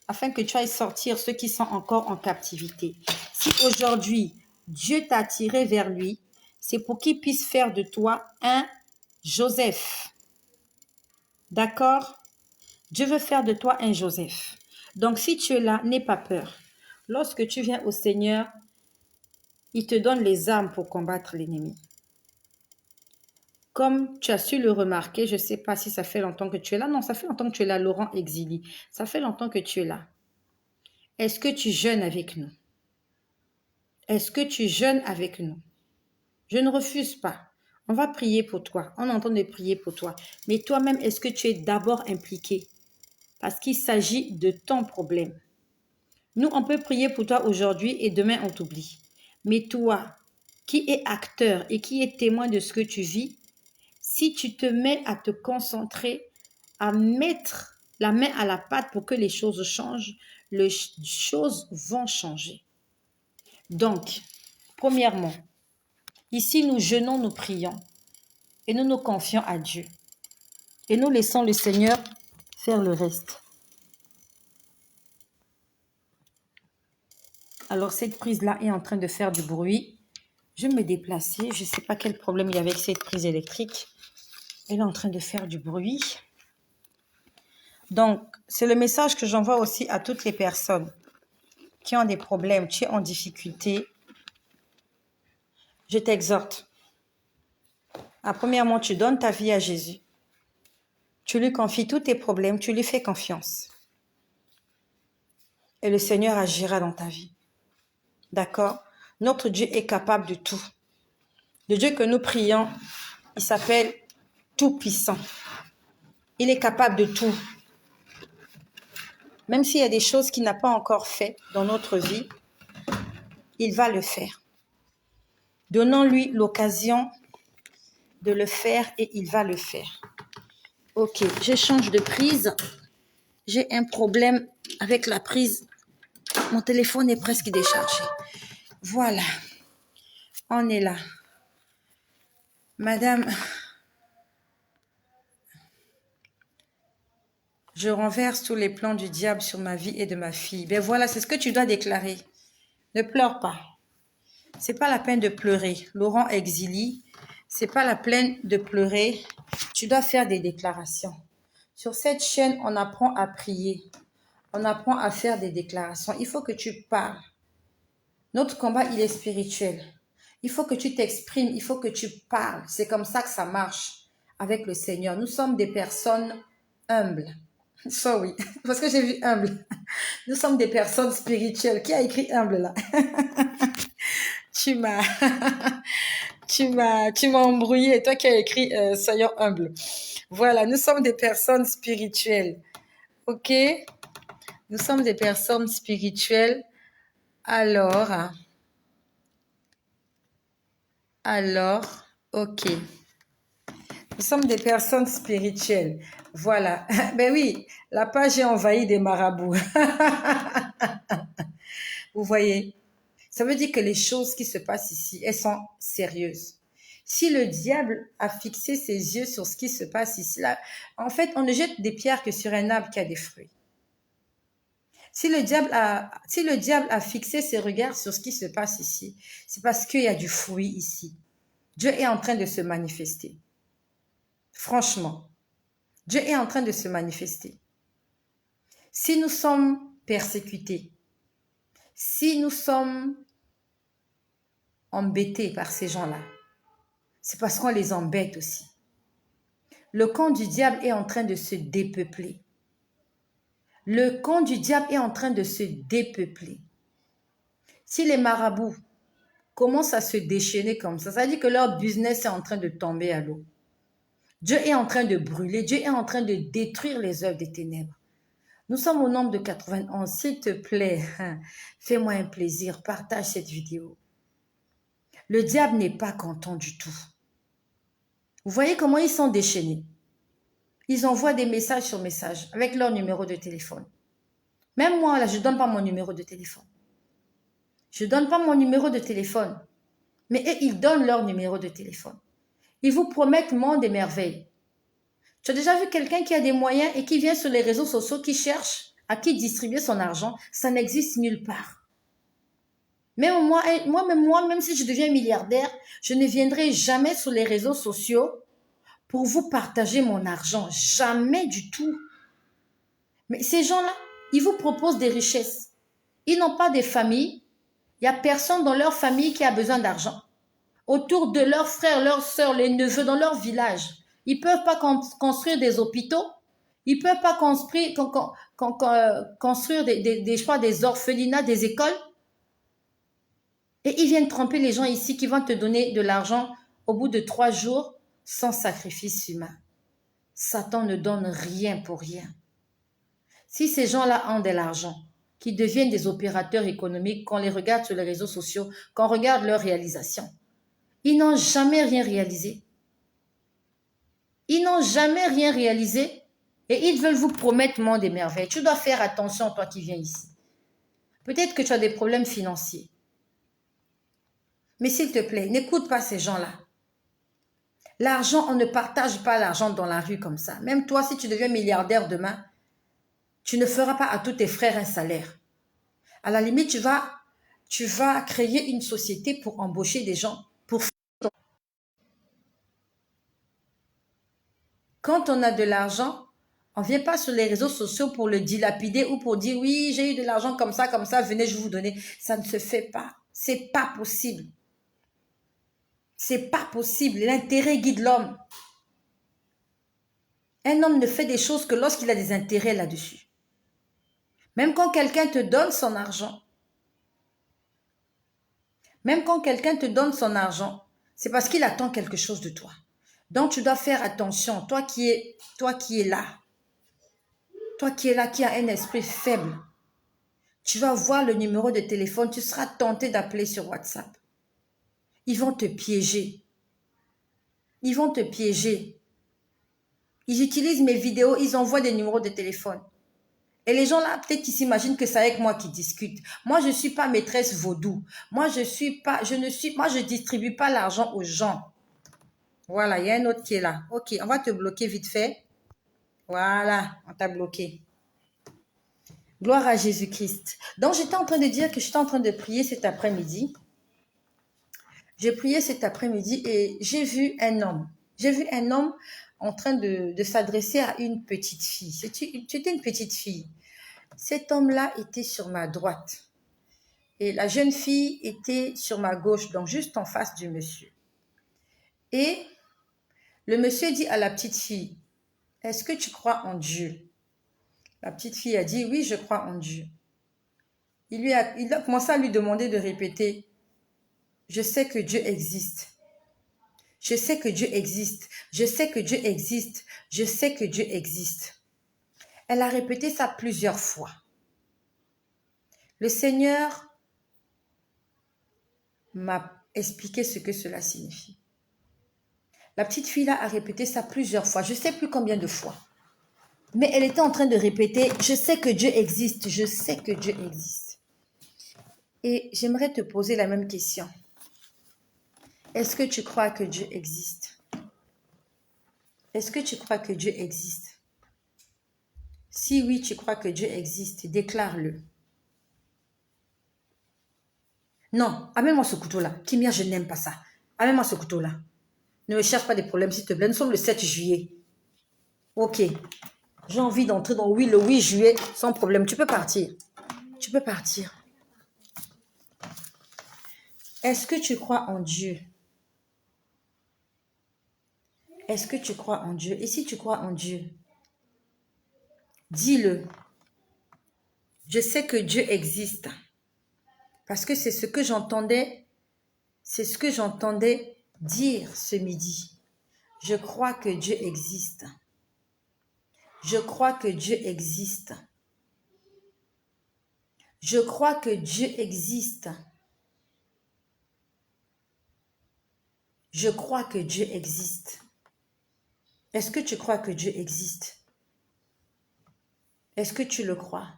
A: afin que tu ailles sortir ceux qui sont encore en captivité. Si aujourd'hui Dieu t'a attiré vers lui, c'est pour qu'il puisse faire de toi un Joseph. D'accord? Dieu veut faire de toi un Joseph. Donc si tu es là, n'aie pas peur. Lorsque tu viens au Seigneur, il te donne les armes pour combattre l'ennemi. Comme tu as su le remarquer, je ne sais pas si ça fait longtemps que tu es là. Non, ça fait longtemps que tu es là, Laurent Exili. Ça fait longtemps que tu es là. Est-ce que tu jeûnes avec nous? Est-ce que tu jeûnes avec nous? Je ne refuse pas. On va prier pour toi. On entend de prier pour toi. Mais toi-même, est-ce que tu es d'abord impliqué? Parce qu'il s'agit de ton problème. Nous, on peut prier pour toi aujourd'hui et demain, on t'oublie. Mais toi, qui es acteur et qui es témoin de ce que tu vis, si tu te mets à te concentrer, à mettre la main à la pâte pour que les choses changent, les choses vont changer. Donc, premièrement, ici nous jeûnons, nous prions et nous nous confions à Dieu. Et nous laissons le Seigneur faire le reste. Alors cette prise-là est en train de faire du bruit. Je vais me déplacer. Je ne sais pas quel problème il y a avec cette prise électrique. Elle est en train de faire du bruit. Donc, c'est le message que j'envoie aussi à toutes les personnes qui ont des problèmes, qui sont en difficulté. Je t'exhorte. Premièrement, tu donnes ta vie à Jésus. Tu lui confies tous tes problèmes, tu lui fais confiance. Et le Seigneur agira dans ta vie. D'accord? Notre Dieu est capable de tout. Le Dieu que nous prions, il s'appelle Tout-Puissant. Il est capable de tout. Même s'il y a des choses qu'il n'a pas encore fait dans notre vie, il va le faire. Donnons-lui l'occasion de le faire et il va le faire. Ok, je change de prise. J'ai un problème avec la prise. Mon téléphone est presque déchargé. Voilà, on est là. Madame, je renverse tous les plans du diable sur ma vie et de ma fille. Ben voilà, c'est ce que tu dois déclarer. Ne pleure pas. C'est pas la peine de pleurer. Laurent Exili, c'est pas la peine de pleurer. Tu dois faire des déclarations. Sur cette chaîne, on apprend à prier. On apprend à faire des déclarations. Il faut que tu parles. Notre combat, il est spirituel. Il faut que tu t'exprimes, il faut que tu parles. C'est comme ça que ça marche avec le Seigneur. Nous sommes des personnes humbles. Sorry, parce que j'ai vu humble. Nous sommes des personnes spirituelles. Qui a écrit humble là? Tu m'as embrouillé. Toi qui as écrit soyons humbles. Voilà, nous sommes des personnes spirituelles. Ok? Nous sommes des personnes spirituelles. Alors, ok. Nous sommes des personnes spirituelles. Voilà. Ben oui, la page est envahie des marabouts. Vous voyez? Ça veut dire que les choses qui se passent ici, elles sont sérieuses. Si le diable a fixé ses yeux sur ce qui se passe ici, là, en fait, on ne jette des pierres que sur un arbre qui a des fruits. Si le diable a fixé ses regards sur ce qui se passe ici, c'est parce qu'il y a du fruit ici. Dieu est en train de se manifester. Franchement, Dieu est en train de se manifester. Si nous sommes persécutés, si nous sommes embêtés par ces gens-là, c'est parce qu'on les embête aussi. Le camp du diable est en train de se dépeupler. Le camp du diable est en train de se dépeupler. Si les marabouts commencent à se déchaîner comme ça veut dire que leur business est en train de tomber à l'eau. Dieu est en train de brûler, Dieu est en train de détruire les œuvres des ténèbres. Nous sommes au nombre de 91. S'il te plaît, fais-moi un plaisir, partage cette vidéo. Le diable n'est pas content du tout. Vous voyez comment ils sont déchaînés. Ils envoient des messages sur messages avec leur numéro de téléphone. Même moi, là, je ne donne pas mon numéro de téléphone. Je ne donne pas mon numéro de téléphone. Mais eux, ils donnent leur numéro de téléphone. Ils vous promettent monde et merveilles. Tu as déjà vu quelqu'un qui a des moyens et qui vient sur les réseaux sociaux, qui cherche à qui distribuer son argent? Ça n'existe nulle part. Même moi, même si je deviens milliardaire, je ne viendrai jamais sur les réseaux sociaux pour vous partager mon argent. Jamais du tout. Mais ces gens-là, ils vous proposent des richesses. Ils n'ont pas de famille. Il n'y a personne dans leur famille qui a besoin d'argent. Autour de leurs frères, leurs sœurs, les neveux, dans leur village. Ils ne peuvent pas construire des hôpitaux. Ils ne peuvent pas construire des orphelinats, des écoles. Et ils viennent tromper les gens ici qui vont te donner de l'argent au bout de 3 jours sans sacrifice humain. Satan ne donne rien pour rien. Si ces gens-là ont de l'argent, qui deviennent des opérateurs économiques, qu'on les regarde sur les réseaux sociaux, qu'on regarde leurs réalisations, ils n'ont jamais rien réalisé. Ils n'ont jamais rien réalisé et ils veulent vous promettre monde et merveilles. Tu dois faire attention, toi qui viens ici. Peut-être que tu as des problèmes financiers. Mais s'il te plaît, n'écoute pas ces gens-là. L'argent, on ne partage pas l'argent dans la rue comme ça. Même toi, si tu deviens milliardaire demain, tu ne feras pas à tous tes frères un salaire. À la limite, tu vas Tu vas créer une société pour embaucher des gens. Quand on a de l'argent, on ne vient pas sur les réseaux sociaux pour le dilapider ou pour dire oui, j'ai eu de l'argent comme ça, venez, je vais vous donner. Ça ne se fait pas. C'est pas possible. C'est pas possible. L'intérêt guide l'homme. Un homme ne fait des choses que lorsqu'il a des intérêts là-dessus. Même quand quelqu'un te donne son argent, c'est parce qu'il attend quelque chose de toi. Donc tu dois faire attention, toi qui es là, qui a un esprit faible. Tu vas voir le numéro de téléphone, tu seras tenté d'appeler sur WhatsApp. Ils vont te piéger. Ils utilisent mes vidéos, ils envoient des numéros de téléphone. Et les gens là, peut-être qu'ils s'imaginent que c'est avec moi qu'ils discutent. Moi, je ne suis pas maîtresse vaudou. Moi, je distribue pas l'argent aux gens. Voilà, il y a un autre qui est là. Ok, on va te bloquer vite fait. Voilà, on t'a bloqué. Gloire à Jésus-Christ. Donc, j'étais en train de dire que j'étais en train de prier cet après-midi. J'ai prié cet après-midi et j'ai vu un homme. J'ai vu un homme en train de s'adresser à une petite fille. C'était une petite fille. Cet homme-là était sur ma droite. Et la jeune fille était sur ma gauche, donc juste en face du monsieur. Et le monsieur dit à la petite fille, « Est-ce que tu crois en Dieu ?» La petite fille a dit, « Oui, je crois en Dieu. » Il a commencé à lui demander de répéter, « Je sais que Dieu existe. Je sais que Dieu existe. Je sais que Dieu existe. Je sais que Dieu existe. » Elle a répété ça plusieurs fois. Le Seigneur m'a expliqué ce que cela signifie. La petite fille-là a répété ça plusieurs fois. Je ne sais plus combien de fois. Mais elle était en train de répéter, « Je sais que Dieu existe. Je sais que Dieu existe. » Et j'aimerais te poser la même question. Est-ce que tu crois que Dieu existe? Est-ce que tu crois que Dieu existe? Si oui, tu crois que Dieu existe, déclare-le. Non, amène-moi ce couteau-là. Kimia, je n'aime pas ça. Amène-moi ce couteau-là. Ne me cherche pas des problèmes, s'il te plaît. Nous sommes le 7 juillet. Ok. J'ai envie d'entrer dans le 8 juillet sans problème. Tu peux partir. Tu peux partir. Est-ce que tu crois en Dieu? Est-ce que tu crois en Dieu? Et si tu crois en Dieu, dis-le. Je sais que Dieu existe. Parce que c'est ce que j'entendais dire ce midi. Je crois que Dieu existe. Je crois que Dieu existe. Je crois que Dieu existe. Je crois que Dieu existe. Est-ce que tu crois que Dieu existe? Est-ce que tu le crois?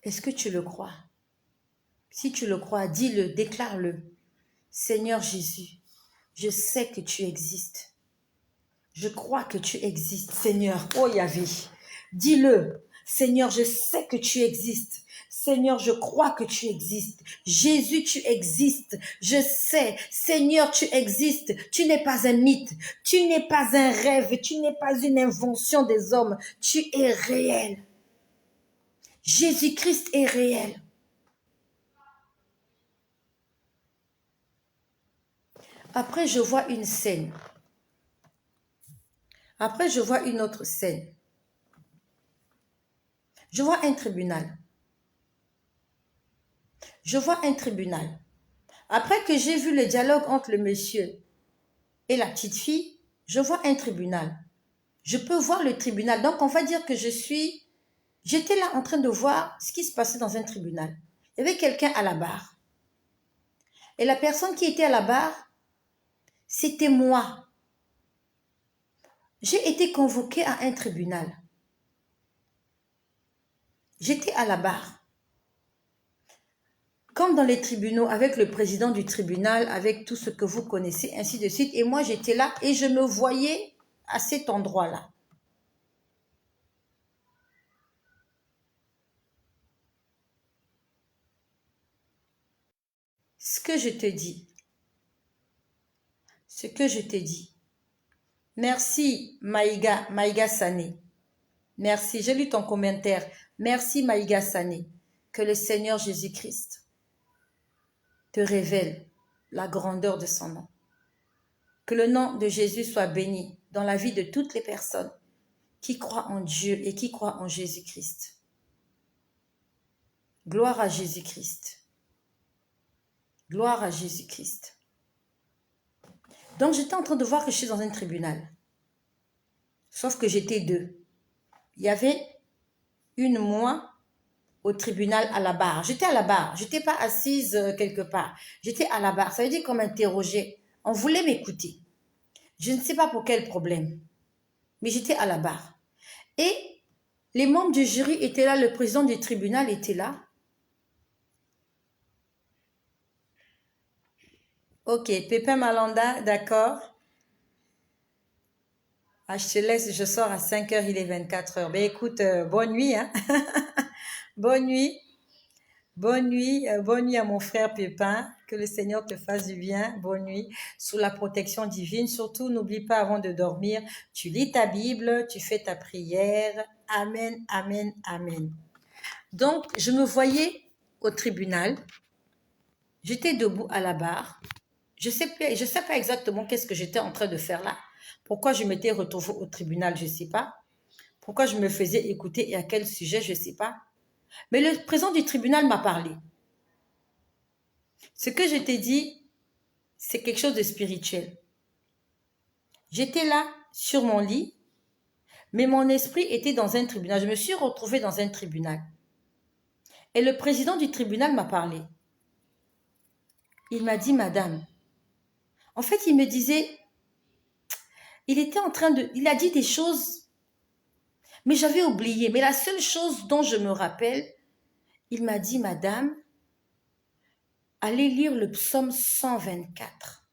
A: Est-ce que tu le crois? Si tu le crois, dis-le, déclare-le. Seigneur Jésus, je sais que tu existes. Je crois que tu existes, Seigneur. Oh Yahvé, dis-le. Seigneur, je sais que tu existes. Seigneur, je crois que tu existes. Jésus, tu existes. Je sais. Seigneur, tu existes. Tu n'es pas un mythe. Tu n'es pas un rêve. Tu n'es pas une invention des hommes. Tu es réel. Jésus-Christ est réel. Après, je vois une scène. Après, je vois une autre scène. Je vois un tribunal. Je vois un tribunal. Après que j'ai vu le dialogue entre le monsieur et la petite fille, je vois un tribunal. Je peux voir le tribunal. Donc, on va dire que j'étais là en train de voir ce qui se passait dans un tribunal. Il y avait quelqu'un à la barre. Et la personne qui était à la barre, c'était moi. J'ai été convoquée à un tribunal. J'étais à la barre. Comme dans les tribunaux, avec le président du tribunal, avec tout ce que vous connaissez, ainsi de suite. Et moi, j'étais là et je me voyais à cet endroit-là. que je te dis, ce que je te dis. Merci Maïga Sané. Merci, j'ai lu ton commentaire. Merci Maïga Sané. Que le Seigneur Jésus-Christ te révèle la grandeur de son nom. Que le nom de Jésus soit béni dans la vie de toutes les personnes qui croient en Dieu et qui croient en Jésus-Christ. Gloire à Jésus-Christ. Gloire à Jésus-Christ. Donc j'étais en train de voir que je suis dans un tribunal. Sauf que j'étais deux. Il y avait une moi au tribunal à la barre. J'étais à la barre. Je n'étais pas assise quelque part. J'étais à la barre. Ça veut dire qu'on m'interrogeait. On voulait m'écouter. Je ne sais pas pour quel problème. Mais j'étais à la barre. Et les membres du jury étaient là. Le président du tribunal était là. Ok, Pépin Malanda, d'accord. Ah, je te laisse, je sors à 5h, il est 24h. Ben écoute, bonne nuit, hein. Bonne nuit. Bonne nuit à mon frère Pépin. Que le Seigneur te fasse du bien. Bonne nuit. Sous la protection divine. Surtout, n'oublie pas avant de dormir, tu lis ta Bible, tu fais ta prière. Amen, amen, amen. Donc, je me voyais au tribunal. J'étais debout à la barre. Je sais pas exactement qu'est-ce que j'étais en train de faire là. Pourquoi je m'étais retrouvée au tribunal, je ne sais pas. Pourquoi je me faisais écouter et à quel sujet, je ne sais pas. Mais le président du tribunal m'a parlé. Ce que je t'ai dit, c'est quelque chose de spirituel. J'étais là, sur mon lit, mais mon esprit était dans un tribunal. Je me suis retrouvée dans un tribunal. Et le président du tribunal m'a parlé. Il m'a dit, madame, en fait, il me disait, il a dit des choses, mais j'avais oublié. Mais la seule chose dont je me rappelle, il m'a dit, madame, allez lire le psaume 124.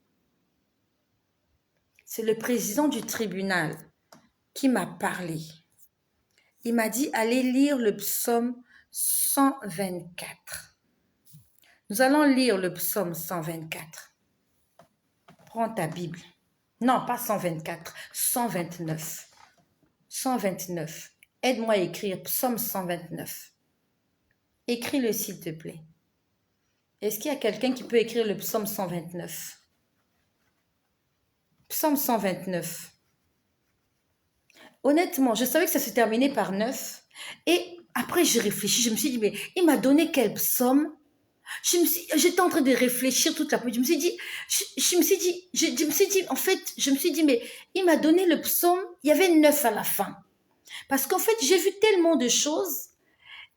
A: C'est le président du tribunal qui m'a parlé. Il m'a dit, allez lire le psaume 124. Nous allons lire le psaume 124. Prends ta Bible. Non, pas 124, 129. 129. Aide-moi à écrire psaume 129. Écris-le s'il te plaît. Est-ce qu'il y a quelqu'un qui peut écrire le psaume 129? Psaume 129. Honnêtement, je savais que ça se terminait par 9. Et après, j'ai réfléchi. Je me suis dit, mais il m'a donné quel psaume? J'étais en train de réfléchir toute la nuit. Je me suis dit, en fait, je me suis dit, mais il m'a donné le psaume, il y avait 9 à la fin. Parce qu'en fait, j'ai vu tellement de choses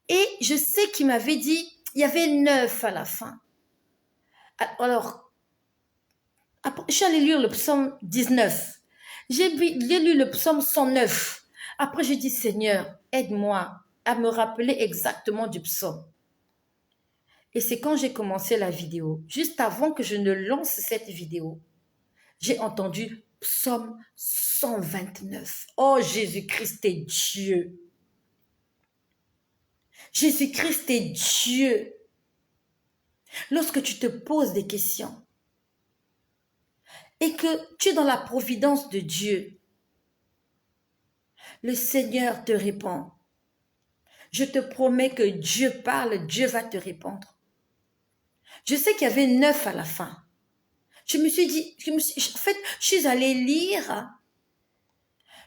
A: et je sais qu'il m'avait dit, il y avait 9 à la fin. Alors, après, je suis allée lire le psaume 19. J'ai lu le psaume 109. Après, j'ai dit, Seigneur, aide-moi à me rappeler exactement du psaume. Et c'est quand j'ai commencé la vidéo, juste avant que je ne lance cette vidéo, j'ai entendu psaume 129. Oh, Jésus-Christ est Dieu. Jésus-Christ est Dieu. Lorsque tu te poses des questions et que tu es dans la providence de Dieu, le Seigneur te répond. Je te promets que Dieu parle, Dieu va te répondre. Je sais qu'il y avait 9 à la fin. Je me suis dit, je suis allée lire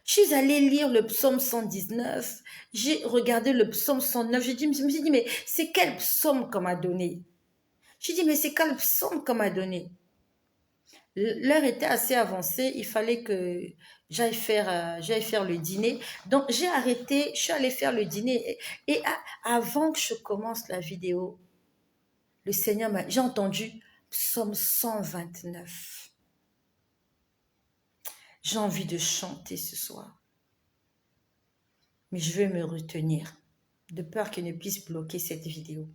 A: le psaume 119, j'ai regardé le psaume 109, je me suis dit, mais c'est quel psaume qu'on m'a donné? J'ai dit, mais c'est quel psaume qu'on m'a donné? L'heure était assez avancée, il fallait que j'aille faire le dîner. Donc, j'ai arrêté, je suis allée faire le dîner. Et avant que je commence la vidéo, le Seigneur j'ai entendu psaume 129. J'ai envie de chanter ce soir. Mais je veux me retenir, de peur qu'il ne puisse bloquer cette vidéo.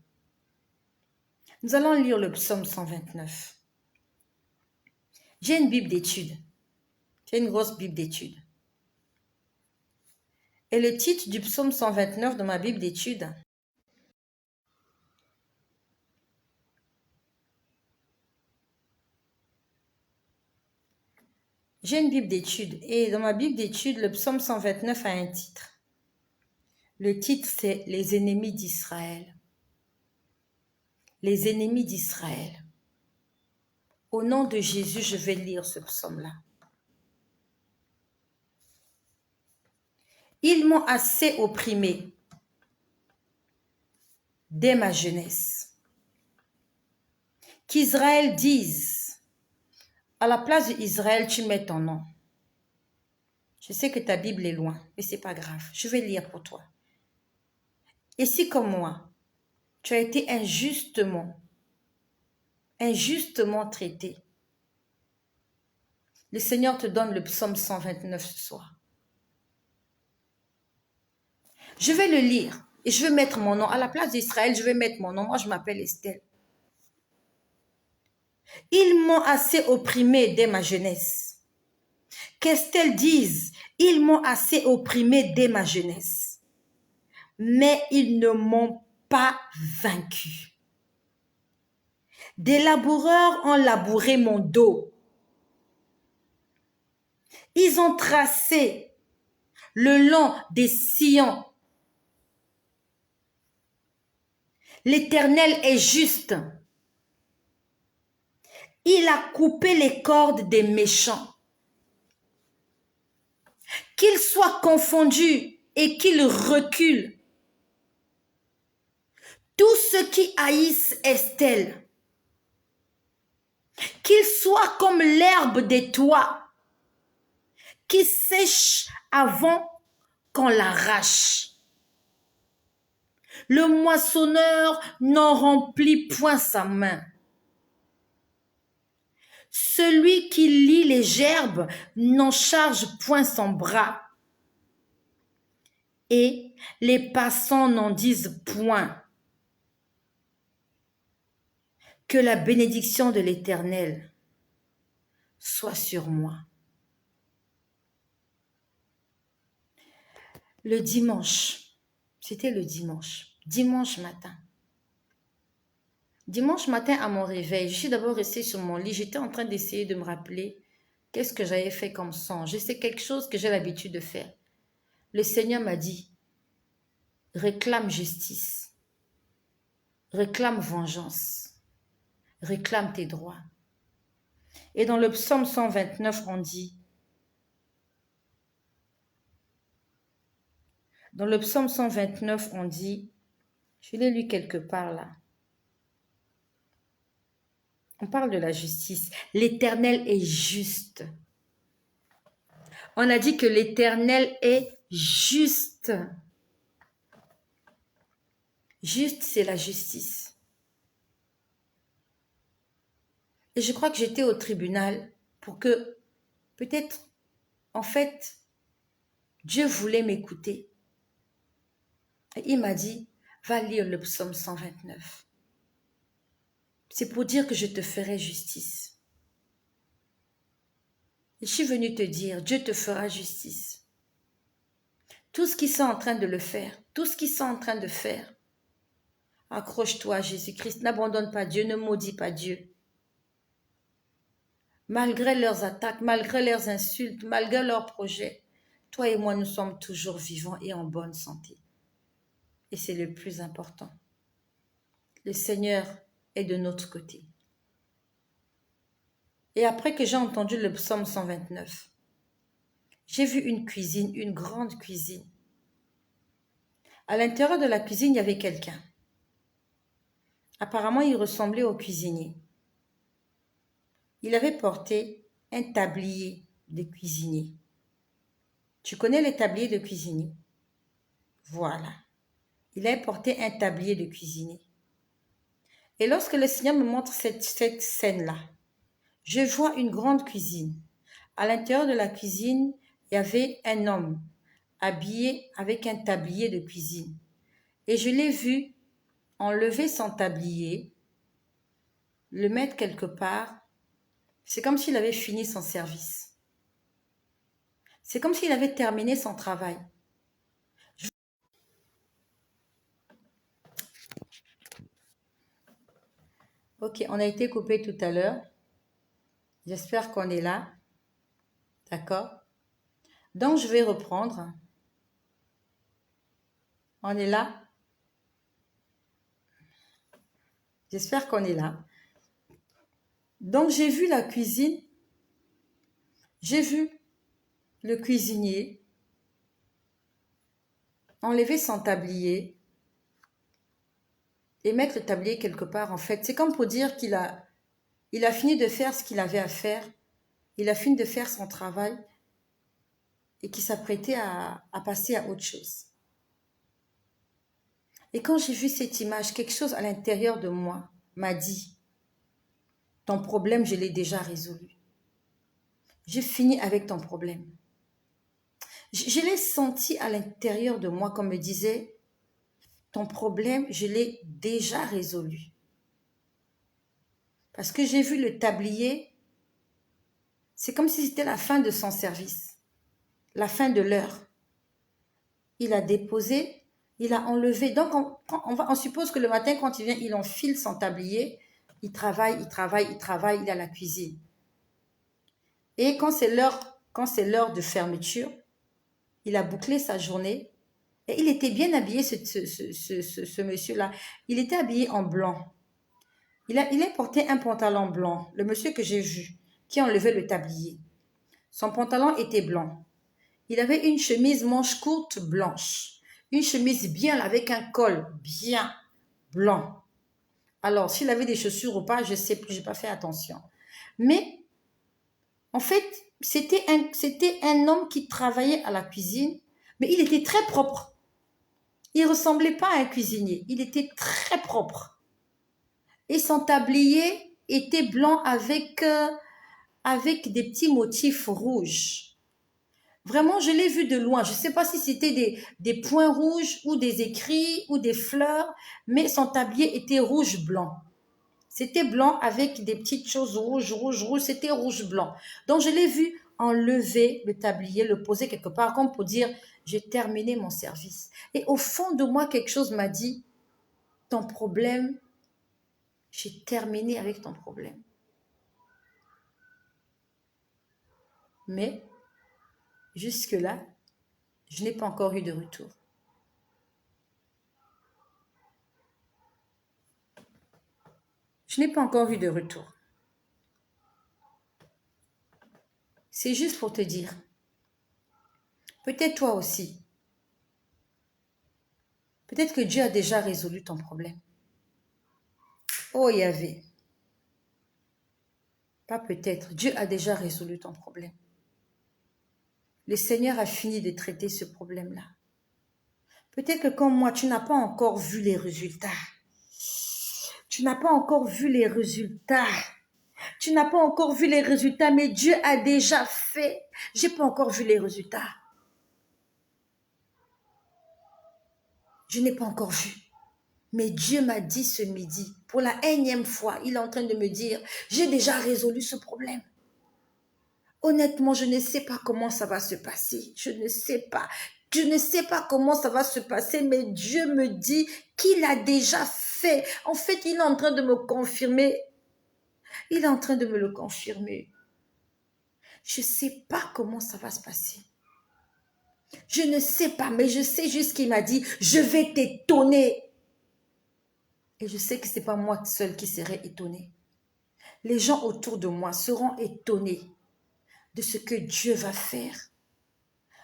A: Nous allons lire le psaume 129. J'ai une Bible d'études. J'ai une grosse Bible d'études. Et le titre du psaume 129 de ma Bible d'études, J'ai une Bible d'études et dans ma Bible d'études, le psaume 129 a un titre. Le titre, c'est « Les ennemis d'Israël ». Les ennemis d'Israël. Au nom de Jésus, je vais lire ce psaume-là. Ils m'ont assez opprimé dès ma jeunesse. Qu'Israël dise, à la place d'Israël, tu mets ton nom. Je sais que ta Bible est loin, mais ce n'est pas grave. Je vais lire pour toi. Et si comme moi, tu as été injustement traité, le Seigneur te donne le psaume 129 ce soir. Je vais le lire et je vais mettre mon nom. À la place d'Israël, je vais mettre mon nom. Moi, je m'appelle Estelle. Ils m'ont assez opprimé dès ma jeunesse. Qu'Estelle dise, ils m'ont assez opprimé dès ma jeunesse. Mais ils ne m'ont pas vaincu. Des laboureurs ont labouré mon dos. Ils ont tracé le long des sillons. L'Éternel est juste. Il a coupé les cordes des méchants. Qu'ils soient confondus et qu'ils reculent. Tous ceux qui haïssent Estelle, qu'ils soient comme l'herbe des toits, qui sèche avant qu'on l'arrache. Le moissonneur n'en remplit point sa main. Celui qui lie les gerbes n'en charge point son bras. Et les passants n'en disent point. Que la bénédiction de l'Éternel soit sur moi. Le dimanche, c'était le dimanche matin. Dimanche matin à mon réveil, je suis d'abord restée sur mon lit. J'étais en train d'essayer de me rappeler qu'est-ce que j'avais fait comme songe. C'est quelque chose que j'ai l'habitude de faire. Le Seigneur m'a dit, réclame justice, réclame vengeance, réclame tes droits. Et dans le psaume 129, on dit, je l'ai lu quelque part là, on parle de la justice. L'Éternel est juste. On a dit que l'Éternel est juste. Juste, c'est la justice. Et je crois que j'étais au tribunal pour que, peut-être, en fait, Dieu voulait m'écouter. Et il m'a dit, va lire le psaume 129. C'est pour dire que je te ferai justice. Et je suis venue te dire, Dieu te fera justice. Tout ce qu'ils sont en train de le faire, tout ce qu'ils sont en train de faire, accroche-toi à Jésus-Christ, n'abandonne pas Dieu, ne maudis pas Dieu. Malgré leurs attaques, malgré leurs insultes, malgré leurs projets, toi et moi, nous sommes toujours vivants et en bonne santé. Et c'est le plus important. Le Seigneur est de notre côté. Et après que j'ai entendu le psaume 129, j'ai vu une cuisine, une grande cuisine. À l'intérieur de la cuisine, il y avait quelqu'un. Apparemment, il ressemblait au cuisinier. Il avait porté un tablier de cuisinier. Tu connais les tabliers de cuisinier? Voilà. Il avait porté un tablier de cuisinier. Et lorsque le Seigneur me montre cette scène-là, je vois une grande cuisine. À l'intérieur de la cuisine, il y avait un homme habillé avec un tablier de cuisine. Et je l'ai vu enlever son tablier, le mettre quelque part. C'est comme s'il avait fini son service. C'est comme s'il avait terminé son travail. Ok, on a été coupé tout à l'heure. J'espère qu'on est là. D'accord? Donc, je vais reprendre. On est là? J'espère qu'on est là. Donc, j'ai vu la cuisine. J'ai vu le cuisinier enlever son tablier et mettre le tablier quelque part. En fait, c'est comme pour dire il a fini de faire ce qu'il avait à faire. Il a fini de faire son travail et qu'il s'apprêtait à passer à autre chose. Et quand j'ai vu cette image, quelque chose à l'intérieur de moi m'a dit, ton problème, je l'ai déjà résolu. J'ai fini avec ton problème. Je l'ai senti à l'intérieur de moi comme me disait, ton problème, je l'ai déjà résolu. Parce que j'ai vu le tablier, c'est comme si c'était la fin de son service, la fin de l'heure. Il a déposé, il a enlevé. Donc, on suppose que le matin, quand il vient, il enfile son tablier, il travaille, il est à la cuisine. Et quand c'est l'heure de fermeture, il a bouclé sa journée et il était bien habillé, ce monsieur-là. Il était habillé en blanc. Il a porté un pantalon blanc, le monsieur que j'ai vu, qui a enlevé le tablier. Son pantalon était blanc. Il avait une chemise manche courte blanche. Une chemise bien avec un col bien blanc. Alors, s'il avait des chaussures ou pas, je ne sais plus, je n'ai pas fait attention. Mais, en fait, c'était un homme qui travaillait à la cuisine, mais il était très propre. Il ne ressemblait pas à un cuisinier. Il était très propre. Et son tablier était blanc avec des petits motifs rouges. Vraiment, je l'ai vu de loin. Je ne sais pas si c'était des points rouges ou des écrits ou des fleurs, mais son tablier était rouge-blanc. C'était blanc avec des petites choses rouges, c'était rouge-blanc. Donc, je l'ai vu enlever le tablier, le poser quelque part, comme pour dire, j'ai terminé mon service. Et au fond de moi, quelque chose m'a dit, ton problème, j'ai terminé avec ton problème. Mais, jusque-là, je n'ai pas encore eu de retour. Je n'ai pas encore eu de retour. C'est juste pour te dire, peut-être toi aussi, peut-être que Dieu a déjà résolu ton problème. Oh Yahvé, pas peut-être, Dieu a déjà résolu ton problème. Le Seigneur a fini de traiter ce problème-là. Peut-être que comme moi, tu n'as pas encore vu les résultats. Tu n'as pas encore vu les résultats. Tu n'as pas encore vu les résultats, mais Dieu a déjà fait. Je n'ai pas encore vu les résultats. Je n'ai pas encore vu. Mais Dieu m'a dit ce midi, pour la énième fois, il est en train de me dire, j'ai déjà résolu ce problème. Honnêtement, je ne sais pas comment ça va se passer. Je ne sais pas. Je ne sais pas comment ça va se passer, mais Dieu me dit qu'il a déjà fait. En fait, il est en train de me confirmer. Il est en train de me le confirmer. Je ne sais pas comment ça va se passer. Je ne sais pas, mais je sais juste qu'il m'a dit, je vais t'étonner. Et je sais que ce n'est pas moi seule qui serai étonnée. Les gens autour de moi seront étonnés de ce que Dieu va faire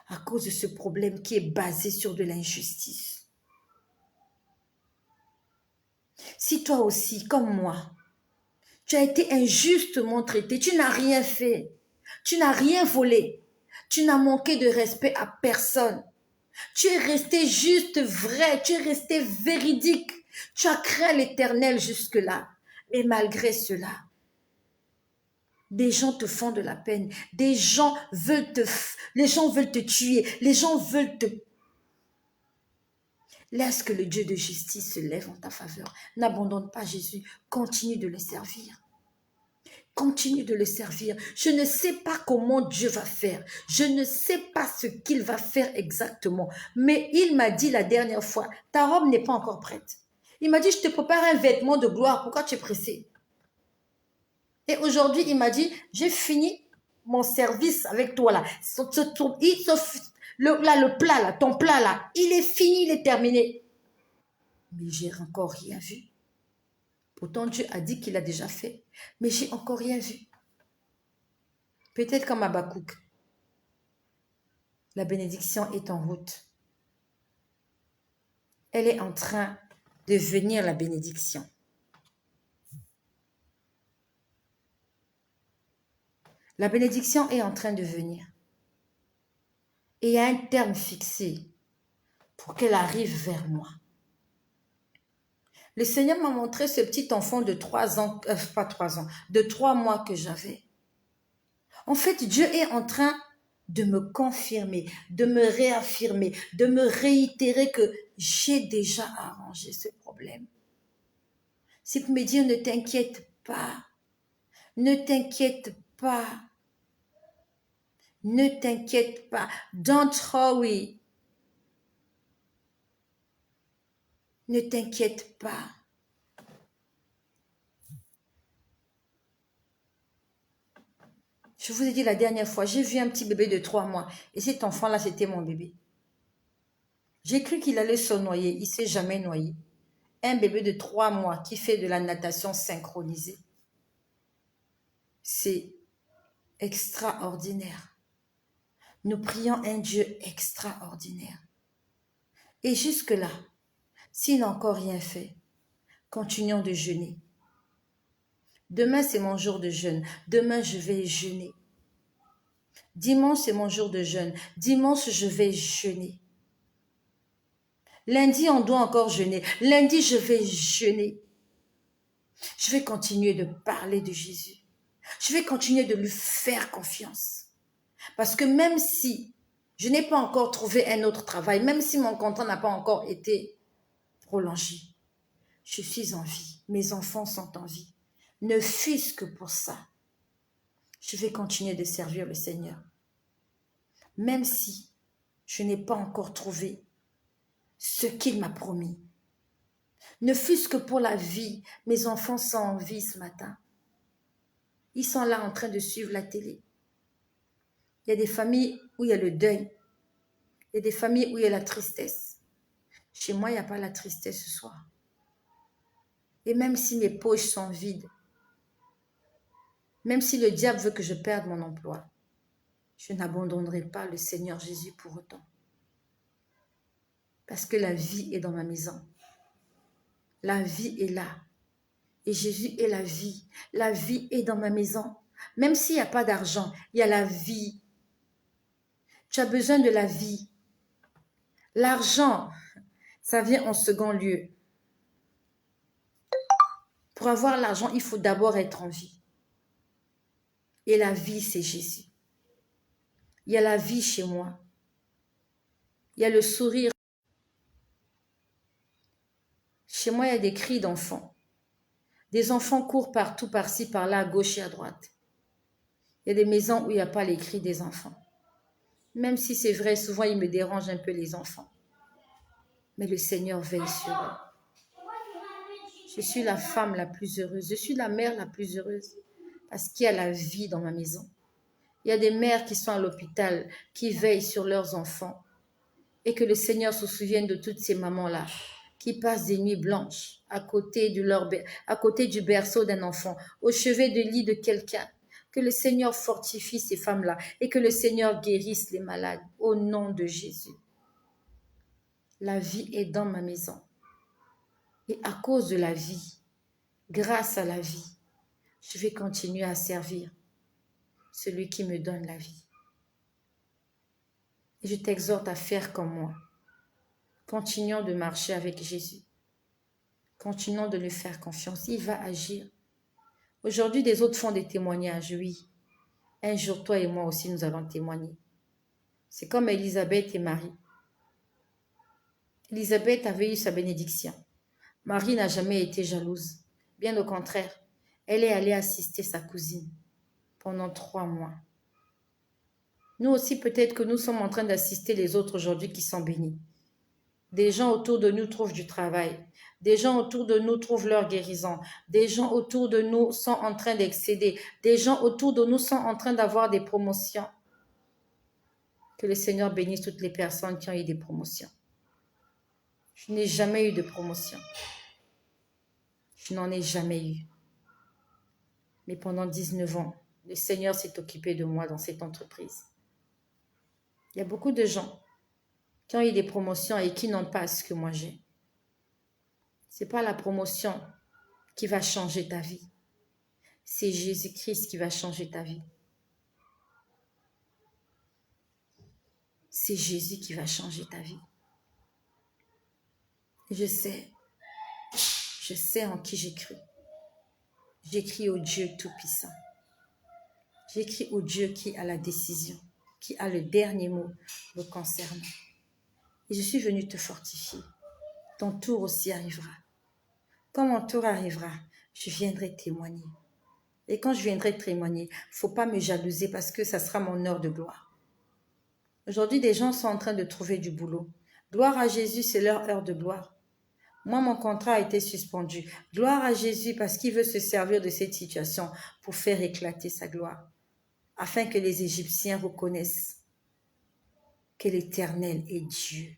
A: à cause de ce problème qui est basé sur de l'injustice. Si toi aussi, comme moi, tu as été injustement traité, tu n'as rien fait, tu n'as rien volé, tu n'as manqué de respect à personne, tu es resté juste vrai, tu es resté véridique, tu as craint l'Éternel jusque-là, mais malgré cela, des gens te font de la peine, les gens veulent te tuer, les gens veulent te... Laisse que le Dieu de justice se lève en ta faveur. N'abandonne pas Jésus, continue de le servir. Continue de le servir. Je ne sais pas comment Dieu va faire. Je ne sais pas ce qu'il va faire exactement. Mais il m'a dit la dernière fois, ta robe n'est pas encore prête. Il m'a dit, je te prépare un vêtement de gloire. Pourquoi tu es pressé? Et aujourd'hui, il m'a dit, j'ai fini mon service avec toi là, le plat là, ton plat là, il est fini, il est terminé. Mais j'ai encore rien vu. Pourtant, Dieu a dit qu'il a déjà fait, mais j'ai encore rien vu. Peut-être comme Habakkuk, la bénédiction est en route. Elle est en train de venir, la bénédiction. La bénédiction est en train de venir. Et il y a un terme fixé pour qu'elle arrive vers moi. Le Seigneur m'a montré ce petit enfant de 3 ans, pas 3 ans, de 3 mois que j'avais. En fait, Dieu est en train de me confirmer, de me réaffirmer, de me réitérer que j'ai déjà arrangé ce problème. C'est pour me dire, ne t'inquiète pas, ne t'inquiète pas, ne t'inquiète pas, don't worry, ne t'inquiète pas. Je vous ai dit la dernière fois, j'ai vu un petit bébé de 3 mois et cet enfant-là, c'était mon bébé. J'ai cru qu'il allait se noyer, il ne s'est jamais noyé. Un bébé de 3 mois qui fait de la natation synchronisée. C'est extraordinaire. Nous prions un Dieu extraordinaire. Et jusque-là, s'il n'a encore rien fait, continuons de jeûner. Demain, c'est mon jour de jeûne. Demain, je vais jeûner. Dimanche, c'est mon jour de jeûne. Dimanche, je vais jeûner. Lundi, on doit encore jeûner. Lundi, je vais jeûner. Je vais continuer de parler de Jésus. Je vais continuer de lui faire confiance. Parce que même si je n'ai pas encore trouvé un autre travail, même si mon contrat n'a pas encore été prolongé, je suis en vie. Mes enfants sont en vie. Ne fût-ce que pour ça, je vais continuer de servir le Seigneur. Même si je n'ai pas encore trouvé ce qu'il m'a promis. Ne fût-ce que pour la vie, mes enfants sont en vie ce matin. Ils sont là en train de suivre la télé. Il y a des familles où il y a le deuil. Il y a des familles où il y a la tristesse. Chez moi, il n'y a pas la tristesse ce soir. Et même si mes poches sont vides, même si le diable veut que je perde mon emploi, je n'abandonnerai pas le Seigneur Jésus pour autant. Parce que la vie est dans ma maison. La vie est là. Et Jésus est la vie. La vie est dans ma maison. Même s'il n'y a pas d'argent, il y a la vie. Tu as besoin de la vie. L'argent, ça vient en second lieu. Pour avoir l'argent, il faut d'abord être en vie. Et la vie, c'est Jésus. Il y a la vie chez moi. Il y a le sourire. Chez moi, il y a des cris d'enfants. Des enfants courent partout, par-ci, par-là, à gauche et à droite. Il y a des maisons où il n'y a pas les cris des enfants. Même si c'est vrai, souvent, ils me dérangent un peu les enfants. Mais le Seigneur veille sur eux. Je suis la femme la plus heureuse. Je suis la mère la plus heureuse. Parce qu'il y a la vie dans ma maison. Il y a des mères qui sont à l'hôpital, qui veillent sur leurs enfants. Et que le Seigneur se souvienne de toutes ces mamans-là, qui passent des nuits blanches à côté du berceau d'un enfant, au chevet de lit de quelqu'un. Que le Seigneur fortifie ces femmes-là et que le Seigneur guérisse les malades au nom de Jésus. La vie est dans ma maison. Et à cause de la vie, grâce à la vie, je vais continuer à servir celui qui me donne la vie. Et je t'exhorte à faire comme moi. Continuons de marcher avec Jésus. Continuons de lui faire confiance. Il va agir. Aujourd'hui, des autres font des témoignages, oui. Un jour, toi et moi aussi, nous allons témoigner. C'est comme Élisabeth et Marie. Élisabeth avait eu sa bénédiction. Marie n'a jamais été jalouse. Bien au contraire, elle est allée assister sa cousine pendant 3 mois. Nous aussi, peut-être que nous sommes en train d'assister les autres aujourd'hui qui sont bénis. Des gens autour de nous trouvent du travail. Des gens autour de nous trouvent leur guérison. Des gens autour de nous sont en train d'excéder. Des gens autour de nous sont en train d'avoir des promotions. Que le Seigneur bénisse toutes les personnes qui ont eu des promotions. Je n'ai jamais eu de promotion. Je n'en ai jamais eu. Mais pendant 19 ans, le Seigneur s'est occupé de moi dans cette entreprise. Il y a beaucoup de gens qui ont eu des promotions et qui n'ont pas ce que moi j'ai. Ce n'est pas la promotion qui va changer ta vie. C'est Jésus-Christ qui va changer ta vie. C'est Jésus qui va changer ta vie. Je sais en qui j'ai cru. J'ai cru au Dieu Tout-Puissant. J'ai cru au Dieu qui a la décision, qui a le dernier mot me concernant. Et je suis venue te fortifier. Ton tour aussi arrivera. Quand mon tour arrivera, je viendrai témoigner. Et quand je viendrai témoigner, il ne faut pas me jalouser parce que ça sera mon heure de gloire. Aujourd'hui, des gens sont en train de trouver du boulot. Gloire à Jésus, c'est leur heure de gloire. Moi, mon contrat a été suspendu. Gloire à Jésus parce qu'il veut se servir de cette situation pour faire éclater sa gloire, afin que les Égyptiens reconnaissent que l'Éternel est Dieu.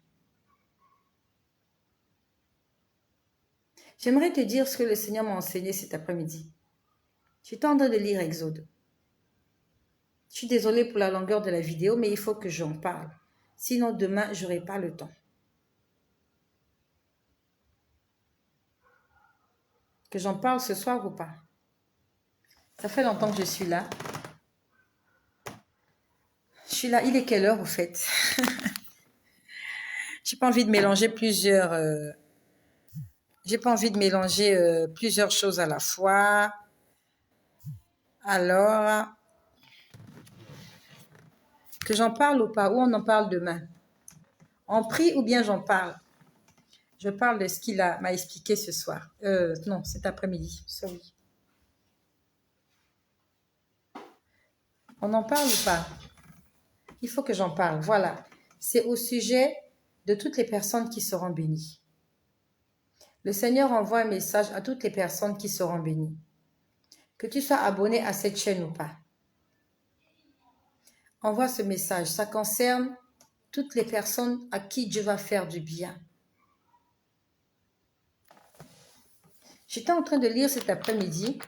A: J'aimerais te dire ce que le Seigneur m'a enseigné cet après-midi. Je suis en train de lire Exode. Je suis désolée pour la longueur de la vidéo, mais il faut que j'en parle. Sinon, demain, je n'aurai pas le temps. Que j'en parle ce soir ou pas? Ça fait longtemps que je suis là. Je suis là. Il est quelle heure, au fait? J'ai pas envie de mélanger plusieurs choses à la fois. Alors, que j'en parle ou pas? Ou on en parle demain? On prie ou bien j'en parle? Je parle de ce qu'il m'a expliqué ce soir. Non, cet après-midi. Sorry. On en parle ou pas? Il faut que j'en parle. Voilà. C'est au sujet de toutes les personnes qui seront bénies. Le Seigneur envoie un message à toutes les personnes qui seront bénies. Que tu sois abonné à cette chaîne ou pas. Envoie ce message. Ça concerne toutes les personnes à qui Dieu va faire du bien. J'étais en train de lire cet après-midi,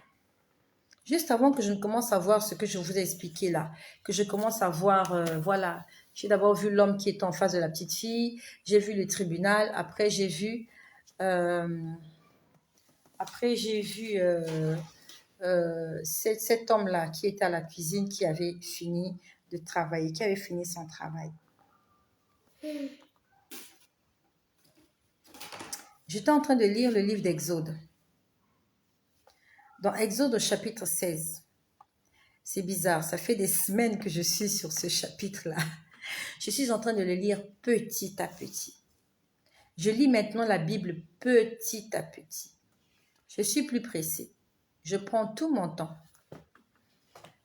A: juste avant que je ne commence à voir ce que je vous ai expliqué là, que je commence à voir, voilà, j'ai d'abord vu l'homme qui est en face de la petite fille, j'ai vu le tribunal, après j'ai vu cet homme-là qui était à la cuisine, qui avait fini de travailler, qui avait fini son travail. J'étais en train de lire le livre d'Exode. Dans Exode au chapitre 16, c'est bizarre, ça fait des semaines que je suis sur ce chapitre-là. Je suis en train de le lire petit à petit. Je lis maintenant la Bible petit à petit. Je suis plus pressée. Je prends tout mon temps.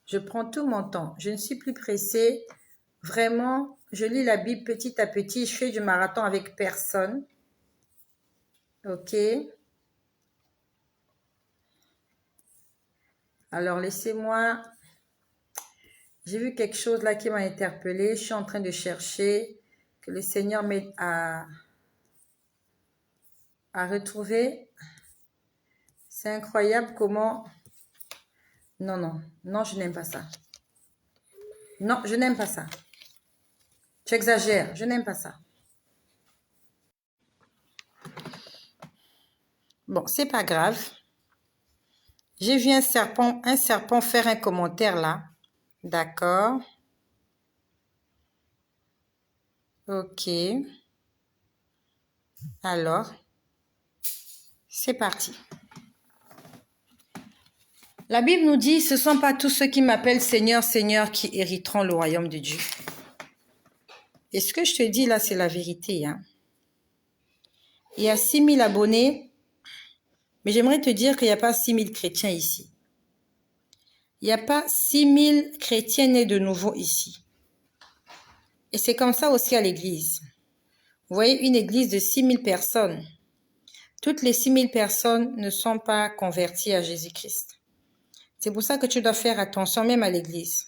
A: Je ne suis plus pressée. Vraiment, je lis la Bible petit à petit. Je fais du marathon avec personne. Ok. Alors, laissez-moi. J'ai vu quelque chose là qui m'a interpellée. Je suis en train de chercher. Que le Seigneur m'aide à retrouver. C'est incroyable comment... Non, je n'aime pas ça. Non, je n'aime pas ça. Tu exagères, je n'aime pas ça. Bon, c'est pas grave. J'ai vu un serpent faire un commentaire là. D'accord. Ok. Alors, c'est parti. La Bible nous dit, ce ne sont pas tous ceux qui m'appellent Seigneur, Seigneur qui hériteront le royaume de Dieu. Et ce que je te dis là, c'est la vérité. Hein. Il y a 6000 abonnés, mais j'aimerais te dire qu'il n'y a pas 6000 chrétiens ici. Il n'y a pas 6000 chrétiens nés de nouveau ici. Et c'est comme ça aussi à l'église. Vous voyez, une église de 6000 personnes. Toutes les 6000 personnes ne sont pas converties à Jésus-Christ. C'est pour ça que tu dois faire attention même à l'église.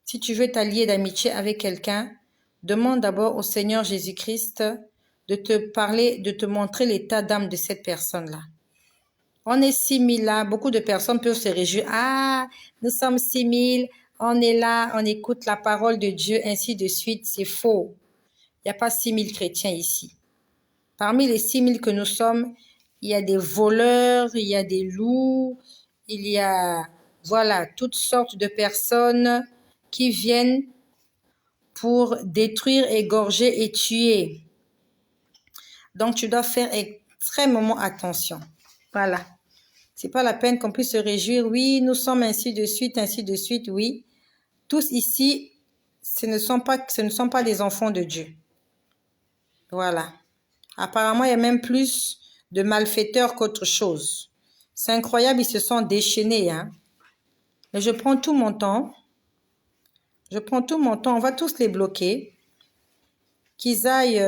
A: Si tu veux t'allier d'amitié avec quelqu'un, demande d'abord au Seigneur Jésus-Christ de te parler, de te montrer l'état d'âme de cette personne-là. On est 6000 là, beaucoup de personnes peuvent se réjouir. Ah, nous sommes 6000, on est là, on écoute la parole de Dieu, ainsi de suite. C'est faux. Il n'y a pas 6000 chrétiens ici. Parmi les 6000 que nous sommes, il y a des voleurs, il y a des loups, il y a, voilà, toutes sortes de personnes qui viennent pour détruire, égorger et tuer. Donc, tu dois faire extrêmement attention. Voilà. C'est pas la peine qu'on puisse se réjouir. Oui, nous sommes ainsi de suite, oui. Tous ici, ce ne sont pas des enfants de Dieu. Voilà. Apparemment, il y a même plus de malfaiteurs qu'autre chose. C'est incroyable, ils se sont déchaînés, hein. Mais je prends tout mon temps. On va tous les bloquer. Qu'ils aillent,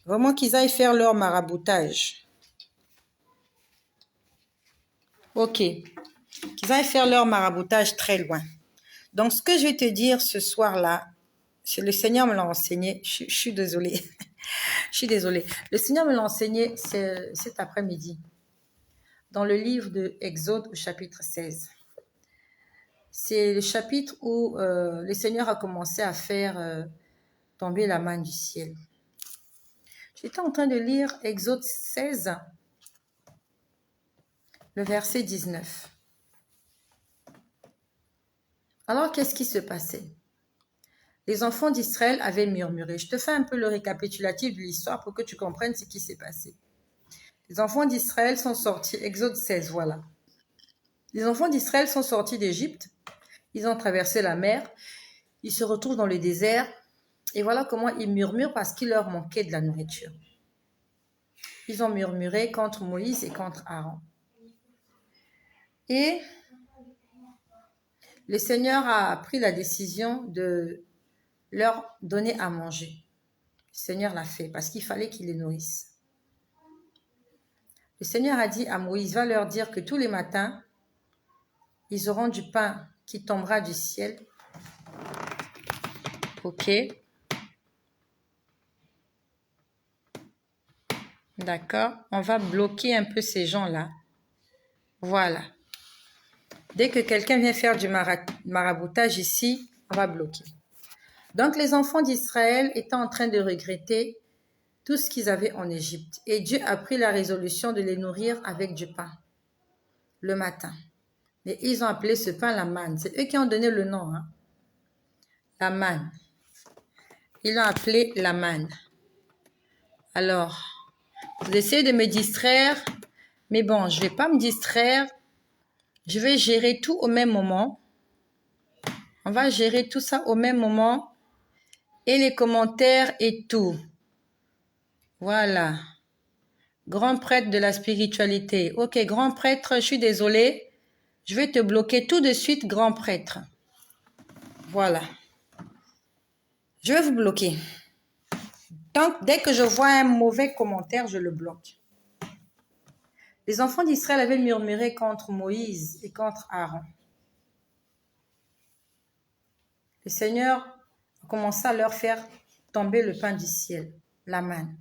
A: vraiment qu'ils aillent faire leur maraboutage. Ok. Qu'ils aillent faire leur maraboutage très loin. Donc, ce que je vais te dire ce soir-là, le Seigneur me l'a enseigné. Je suis désolée. Je suis désolée. Le Seigneur me l'a enseigné cet après-midi. Dans le livre de Exode au chapitre 16. C'est le chapitre où le Seigneur a commencé à faire tomber la main du ciel. J'étais en train de lire Exode 16, le verset 19. Alors, qu'est-ce qui se passait? Les enfants d'Israël avaient murmuré. Je te fais un peu le récapitulatif de l'histoire pour que tu comprennes ce qui s'est passé. Les enfants d'Israël sont sortis, Exode 16, voilà. Les enfants d'Israël sont sortis d'Égypte. Ils ont traversé la mer. Ils se retrouvent dans le désert. Et voilà comment ils murmurent parce qu'il leur manquait de la nourriture. Ils ont murmuré contre Moïse et contre Aaron. Et le Seigneur a pris la décision de leur donner à manger. Le Seigneur l'a fait parce qu'il fallait qu'ils les nourrissent. Le Seigneur a dit à Moïse, va leur dire que tous les matins, ils auront du pain qui tombera du ciel. Ok. D'accord. On va bloquer un peu ces gens-là. Voilà. Dès que quelqu'un vient faire du maraboutage ici, on va bloquer. Donc, les enfants d'Israël étaient en train de regretter tout ce qu'ils avaient en Égypte. Et Dieu a pris la résolution de les nourrir avec du pain le matin. Et ils ont appelé ce pain la manne. C'est eux qui ont donné le nom. Hein? La manne. Ils l'ont appelé la manne. Alors, vous essayez de me distraire. Mais bon, je ne vais pas me distraire. Je vais gérer tout au même moment. On va gérer tout ça au même moment. Et les commentaires et tout. Voilà. Grand prêtre de la spiritualité. Ok, grand prêtre, je suis désolée. Je vais te bloquer tout de suite, grand prêtre. Voilà. Je vais vous bloquer. Donc, dès que je vois un mauvais commentaire, je le bloque. Les enfants d'Israël avaient murmuré contre Moïse et contre Aaron. Le Seigneur a commencé à leur faire tomber le pain du ciel, la manne.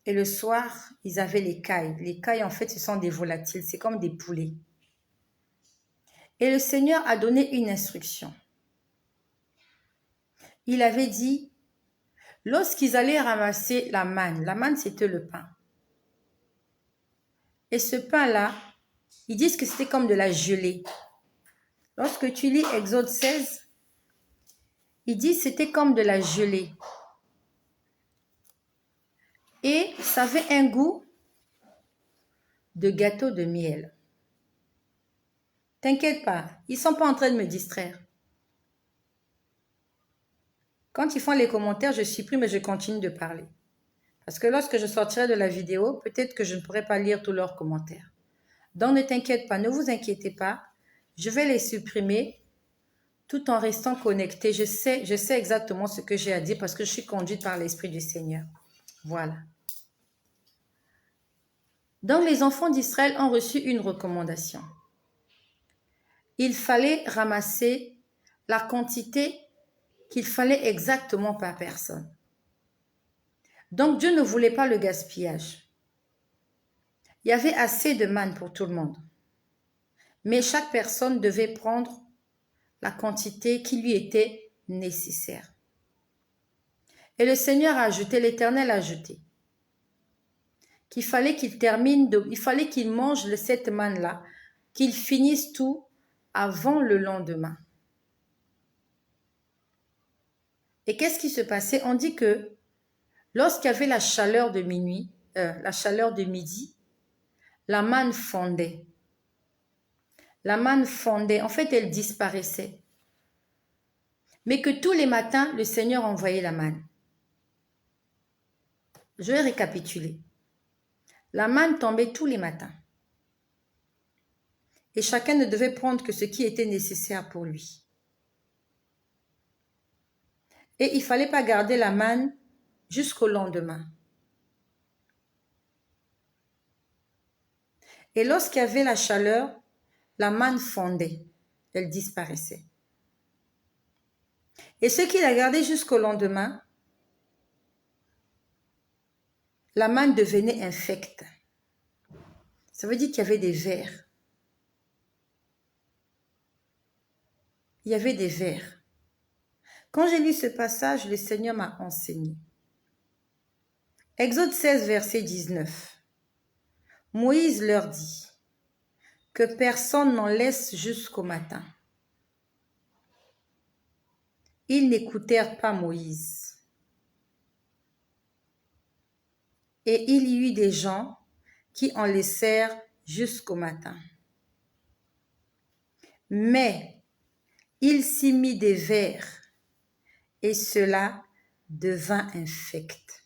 A: Et le soir, ils avaient les cailles. Les cailles, en fait, ce sont des volatiles. C'est comme des poulets. Et le Seigneur a donné une instruction. Il avait dit, lorsqu'ils allaient ramasser la manne c'était le pain. Et ce pain-là, ils disent que c'était comme de la gelée. Lorsque tu lis Exode 16, ils disent que c'était comme de la gelée. Et ça avait un goût de gâteau de miel. T'inquiète pas, ils ne sont pas en train de me distraire. Quand ils font les commentaires, je supprime et je continue de parler. Parce que lorsque je sortirai de la vidéo, peut-être que je ne pourrai pas lire tous leurs commentaires. Donc ne t'inquiète pas, ne vous inquiétez pas. Je vais les supprimer tout en restant connecté. Je sais exactement ce que j'ai à dire parce que je suis conduite par l'Esprit du Seigneur. Voilà. Donc, les enfants d'Israël ont reçu une recommandation. Il fallait ramasser la quantité qu'il fallait exactement par personne. Donc, Dieu ne voulait pas le gaspillage. Il y avait assez de manne pour tout le monde. Mais chaque personne devait prendre la quantité qui lui était nécessaire. Et le Seigneur a ajouté, l'Éternel a ajouté, qu'il fallait il fallait qu'il mange cette manne-là, qu'il finisse tout avant le lendemain. Et qu'est-ce qui se passait? On dit que lorsqu'il y avait la chaleur de minuit, la chaleur de midi, la manne fondait. La manne fondait, en fait elle disparaissait. Mais que tous les matins, le Seigneur envoyait la manne. Je vais récapituler. La manne tombait tous les matins. Et chacun ne devait prendre que ce qui était nécessaire pour lui. Et il ne fallait pas garder la manne jusqu'au lendemain. Et lorsqu'il y avait la chaleur, la manne fondait, elle disparaissait. Et ce qu'il a gardé jusqu'au lendemain, la manne devenait infecte. Ça veut dire qu'il y avait des vers. Il y avait des vers. Quand j'ai lu ce passage, le Seigneur m'a enseigné. Exode 16, verset 19. Moïse leur dit que personne n'en laisse jusqu'au matin. Ils n'écoutèrent pas Moïse. Et il y eut des gens qui en laissèrent jusqu'au matin. Mais il s'y mit des vers, et cela devint infect.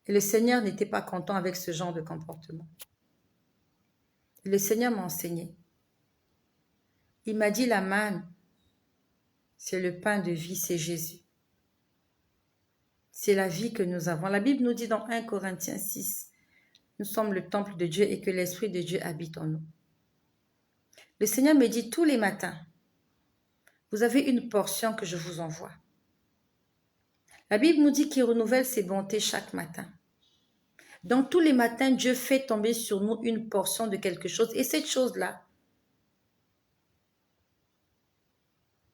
A: Et le Seigneur n'était pas content avec ce genre de comportement. Le Seigneur m'a enseigné. Il m'a dit, la manne, c'est le pain de vie, c'est Jésus. C'est la vie que nous avons. La Bible nous dit dans 1 Corinthiens 6, nous sommes le temple de Dieu et que l'Esprit de Dieu habite en nous. Le Seigneur me dit tous les matins, vous avez une portion que je vous envoie. La Bible nous dit qu'il renouvelle ses bontés chaque matin. Donc tous les matins, Dieu fait tomber sur nous une portion de quelque chose. Et cette chose-là,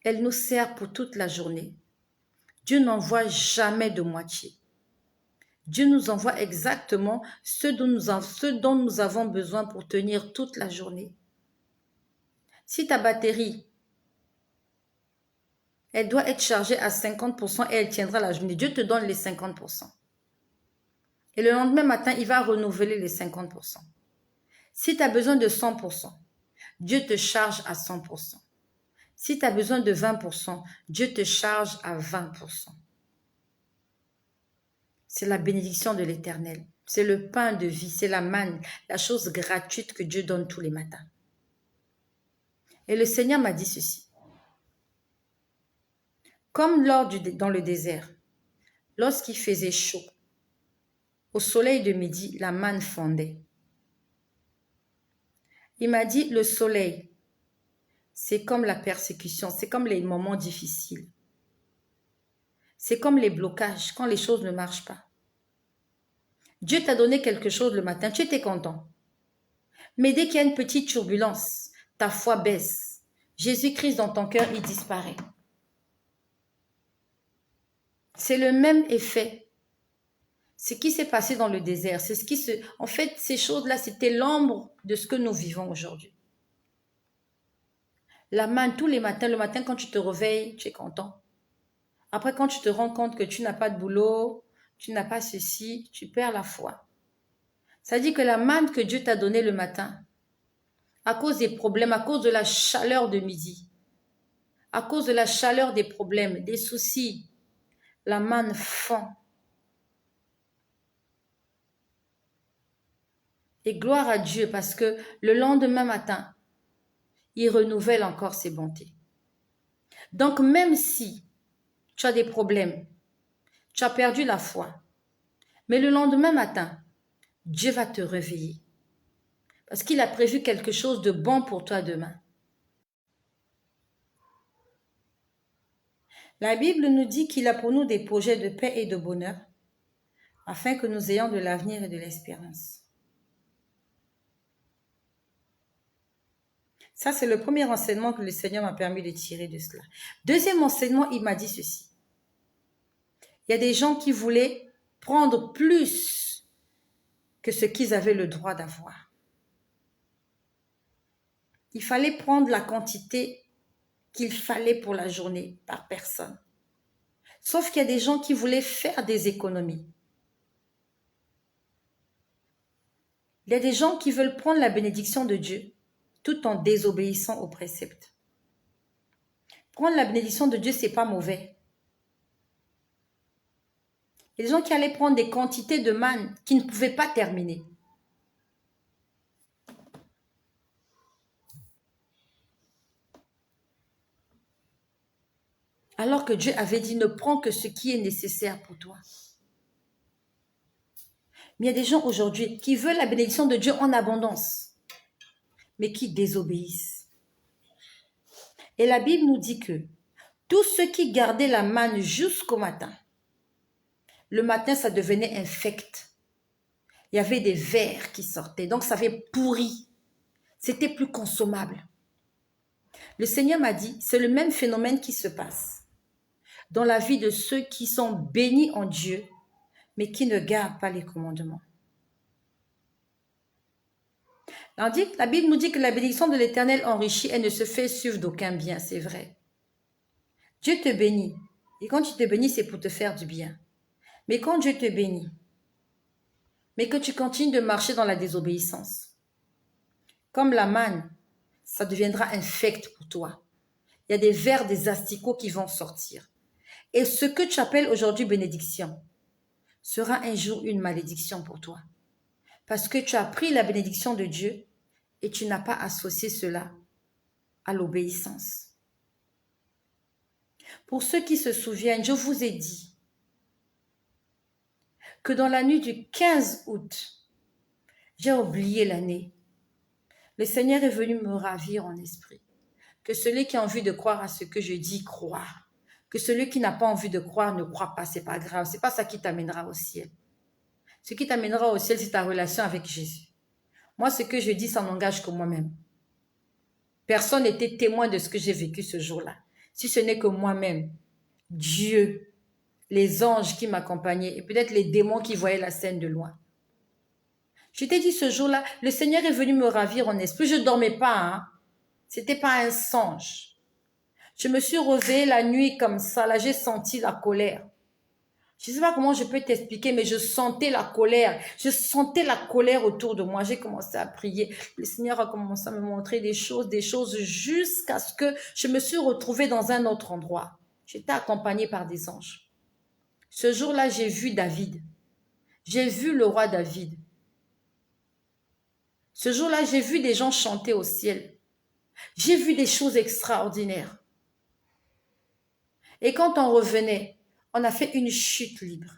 A: elle nous sert pour toute la journée. Dieu n'envoie jamais de moitié. Dieu nous envoie exactement ce dont nous avons besoin pour tenir toute la journée. Si ta batterie, elle doit être chargée à 50% et elle tiendra la journée, Dieu te donne les 50%. Et le lendemain matin, il va renouveler les 50%. Si tu as besoin de 100%, Dieu te charge à 100%. Si tu as besoin de 20%, Dieu te charge à 20%. C'est la bénédiction de l'Éternel. C'est le pain de vie, c'est la manne, la chose gratuite que Dieu donne tous les matins. Et le Seigneur m'a dit ceci. Comme dans le désert, lorsqu'il faisait chaud, au soleil de midi, la manne fondait. Il m'a dit, le soleil, c'est comme la persécution, c'est comme les moments difficiles. C'est comme les blocages, quand les choses ne marchent pas. Dieu t'a donné quelque chose le matin, tu étais content. Mais dès qu'il y a une petite turbulence, ta foi baisse. Jésus-Christ dans ton cœur, il disparaît. C'est le même effet. Ce qui s'est passé dans le désert, c'est En fait, ces choses-là, c'était l'ombre de ce que nous vivons aujourd'hui. La manne, tous les matins, le matin quand tu te réveilles, tu es content. Après, quand tu te rends compte que tu n'as pas de boulot, tu n'as pas ceci, tu perds la foi. Ça dit que la manne que Dieu t'a donnée le matin, à cause des problèmes, à cause de la chaleur de midi, à cause de la chaleur des problèmes, des soucis, la manne fond. Et gloire à Dieu parce que le lendemain matin, il renouvelle encore ses bontés. Donc même si tu as des problèmes, tu as perdu la foi, mais le lendemain matin, Dieu va te réveiller. Parce qu'il a prévu quelque chose de bon pour toi demain. La Bible nous dit qu'il a pour nous des projets de paix et de bonheur, afin que nous ayons de l'avenir et de l'espérance. Ça, c'est le premier enseignement que le Seigneur m'a permis de tirer de cela. Deuxième enseignement, il m'a dit ceci. Il y a des gens qui voulaient prendre plus que ce qu'ils avaient le droit d'avoir. Il fallait prendre la quantité qu'il fallait pour la journée par personne. Sauf qu'il y a des gens qui voulaient faire des économies. Il y a des gens qui veulent prendre la bénédiction de Dieu tout en désobéissant aux préceptes. Prendre la bénédiction de Dieu, ce n'est pas mauvais. Il y a des gens qui allaient prendre des quantités de manne qui ne pouvaient pas terminer. Alors que Dieu avait dit, ne prends que ce qui est nécessaire pour toi. Mais il y a des gens aujourd'hui qui veulent la bénédiction de Dieu en abondance, mais qui désobéissent. Et la Bible nous dit que tous ceux qui gardaient la manne jusqu'au matin, le matin, ça devenait infect. Il y avait des vers qui sortaient, donc ça avait pourri. C'était plus consommable. Le Seigneur m'a dit, c'est le même phénomène qui se passe dans la vie de ceux qui sont bénis en Dieu, mais qui ne gardent pas les commandements. La Bible nous dit que la bénédiction de l'Éternel enrichit et ne se fait suivre d'aucun bien, c'est vrai. Dieu te bénit. Et quand tu te bénis, c'est pour te faire du bien. Mais quand Dieu te bénit, mais que tu continues de marcher dans la désobéissance, comme la manne, ça deviendra infect pour toi. Il y a des vers, des asticots qui vont sortir. Et ce que tu appelles aujourd'hui bénédiction sera un jour une malédiction pour toi. Parce que tu as pris la bénédiction de Dieu et tu n'as pas associé cela à l'obéissance. Pour ceux qui se souviennent, je vous ai dit que dans la nuit du 15 août, j'ai oublié l'année. Le Seigneur est venu me ravir en esprit. Que celui qui a envie de croire à ce que je dis, croit. Que celui qui n'a pas envie de croire ne croit pas, c'est pas grave. C'est pas ça qui t'amènera au ciel. Ce qui t'amènera au ciel, c'est ta relation avec Jésus. Moi, ce que je dis, ça n'engage que moi-même. Personne n'était témoin de ce que j'ai vécu ce jour-là. Si ce n'est que moi-même, Dieu, les anges qui m'accompagnaient et peut-être les démons qui voyaient la scène de loin. Je t'ai dit ce jour-là, le Seigneur est venu me ravir en esprit. Je ne dormais pas, hein. C'était pas un songe. Je me suis réveillée la nuit comme ça, là, j'ai senti la colère. Je ne sais pas comment je peux t'expliquer, mais je sentais la colère. Je sentais la colère autour de moi. J'ai commencé à prier. Le Seigneur a commencé à me montrer des choses, jusqu'à ce que je me suis retrouvée dans un autre endroit. J'étais accompagnée par des anges. Ce jour-là, j'ai vu David. J'ai vu le roi David. Ce jour-là, j'ai vu des gens chanter au ciel. J'ai vu des choses extraordinaires. Et quand on revenait, on a fait une chute libre.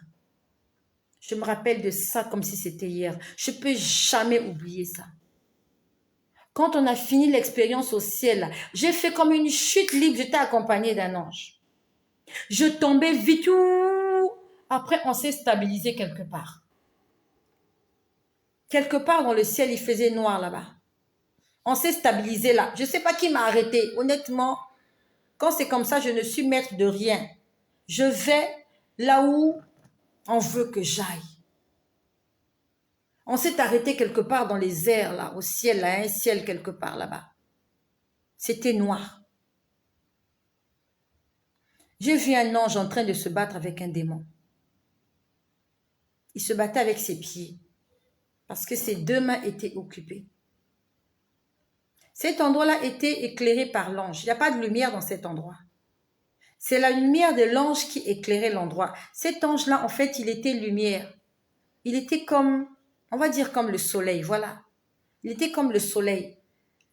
A: Je me rappelle de ça comme si c'était hier. Je ne peux jamais oublier ça. Quand on a fini l'expérience au ciel, j'ai fait comme une chute libre. J'étais accompagnée d'un ange. Je tombais vite. Après, on s'est stabilisé quelque part. Quelque part dans le ciel, il faisait noir là-bas. On s'est stabilisé là. Je ne sais pas qui m'a arrêté. Honnêtement, quand c'est comme ça, je ne suis maître de rien. Je vais là où on veut que j'aille. On s'est arrêté quelque part dans les airs, là, au ciel, là, un ciel quelque part là-bas. C'était noir. J'ai vu un ange en train de se battre avec un démon. Il se battait avec ses pieds, parce que ses deux mains étaient occupées. Cet endroit-là était éclairé par l'ange. Il n'y a pas de lumière dans cet endroit. C'est la lumière de l'ange qui éclairait l'endroit. Cet ange-là, en fait, il était lumière. Il était comme On va dire comme le soleil, voilà. Il était comme le soleil.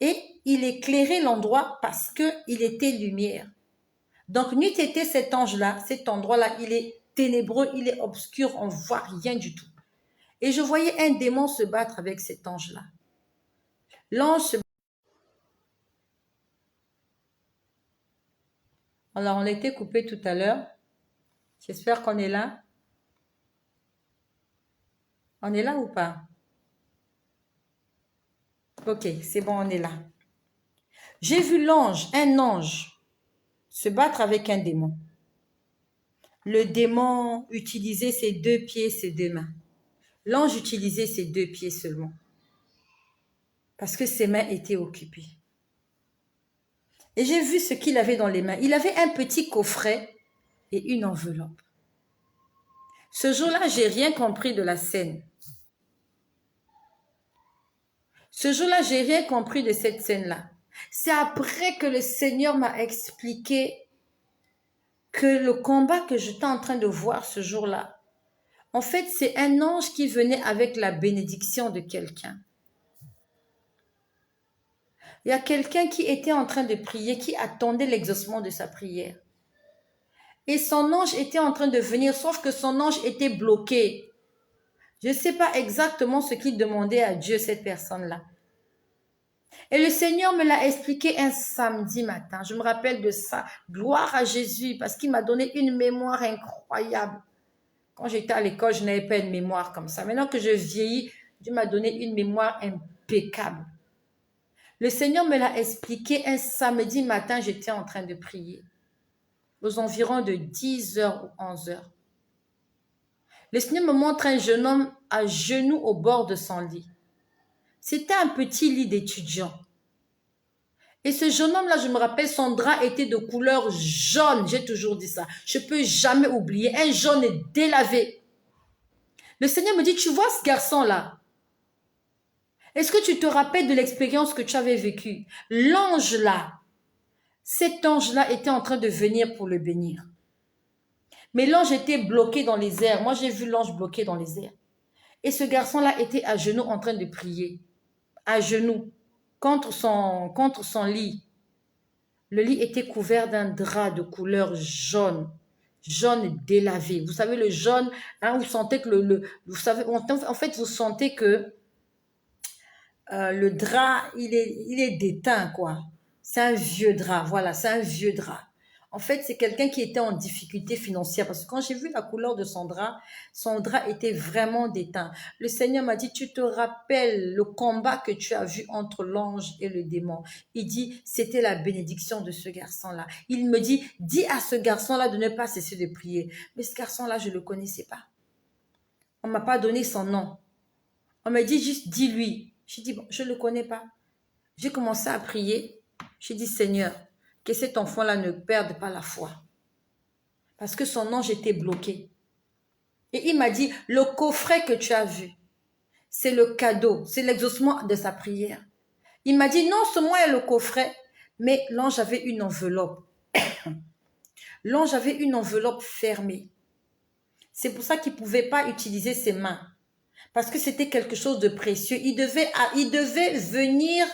A: Et il éclairait l'endroit parce qu'il était lumière. Donc, n'eût été cet ange-là, cet endroit-là, il est ténébreux, il est obscur, on ne voit rien du tout. Et je voyais un démon se battre avec cet ange-là. L'ange se... Alors, on a été coupé tout à l'heure. J'espère qu'on est là. On est là ou pas? Ok, c'est bon, on est là. J'ai vu un ange, se battre avec un démon. Le démon utilisait ses 2 pieds, ses 2 mains. L'ange utilisait ses 2 pieds seulement. Parce que ses mains étaient occupées. Et j'ai vu ce qu'il avait dans les mains. Il avait un petit coffret et une enveloppe. Ce jour-là, j'ai rien compris de la scène. Ce jour-là, j'ai rien compris de cette scène-là. C'est après que le Seigneur m'a expliqué que le combat que j'étais en train de voir ce jour-là, en fait, c'est un ange qui venait avec la bénédiction de quelqu'un. Il y a quelqu'un qui était en train de prier, qui attendait l'exaucement de sa prière. Et son ange était en train de venir, sauf que son ange était bloqué. Je ne sais pas exactement ce qu'il demandait à Dieu, cette personne-là. Et le Seigneur me l'a expliqué un samedi matin. Je me rappelle de ça. Gloire à Jésus, parce qu'il m'a donné une mémoire incroyable. Quand j'étais à l'école, je n'avais pas une mémoire comme ça. Maintenant que je vieillis, Dieu m'a donné une mémoire impeccable. Le Seigneur me l'a expliqué un samedi matin, j'étais en train de prier. Aux environs de 10h ou 11h. Le Seigneur me montre un jeune homme à genoux au bord de son lit. C'était un petit lit d'étudiant. Et ce jeune homme-là, je me rappelle, son drap était de couleur jaune. J'ai toujours dit ça. Je ne peux jamais oublier. Un jaune délavé. Le Seigneur me dit, tu vois ce garçon-là? Est-ce que tu te rappelles de l'expérience que tu avais vécue? L'ange-là, cet ange-là était en train de venir pour le bénir. Mais l'ange était bloqué dans les airs. Moi, j'ai vu l'ange bloqué dans les airs. Et ce garçon-là était à genoux en train de prier. À genoux, contre son lit. Le lit était couvert d'un drap de couleur jaune. Jaune délavé. Vous savez, le jaune, hein, vous sentez que vous savez, en fait, vous sentez que le drap, il est déteint, quoi. C'est un vieux drap, voilà, c'est un vieux drap. En fait, c'est quelqu'un qui était en difficulté financière parce que quand j'ai vu la couleur de son drap était vraiment déteint. Le Seigneur m'a dit, tu te rappelles le combat que tu as vu entre l'ange et le démon. Il dit, c'était la bénédiction de ce garçon-là. Il me dit, dis à ce garçon-là de ne pas cesser de prier. Mais ce garçon-là, je ne le connaissais pas. On ne m'a pas donné son nom. On m'a dit juste, dis-lui. J'ai dit, bon, je ne le connais pas. J'ai commencé à prier. J'ai dit, Seigneur, que cet enfant-là ne perde pas la foi. Parce que son ange était bloqué. Et il m'a dit, le coffret que tu as vu, c'est le cadeau, c'est l'exaucement de sa prière. Il m'a dit, non seulement il y a le coffret, mais l'ange avait une enveloppe. L'ange avait une enveloppe fermée. C'est pour ça qu'il ne pouvait pas utiliser ses mains. Parce que c'était quelque chose de précieux. Il devait venir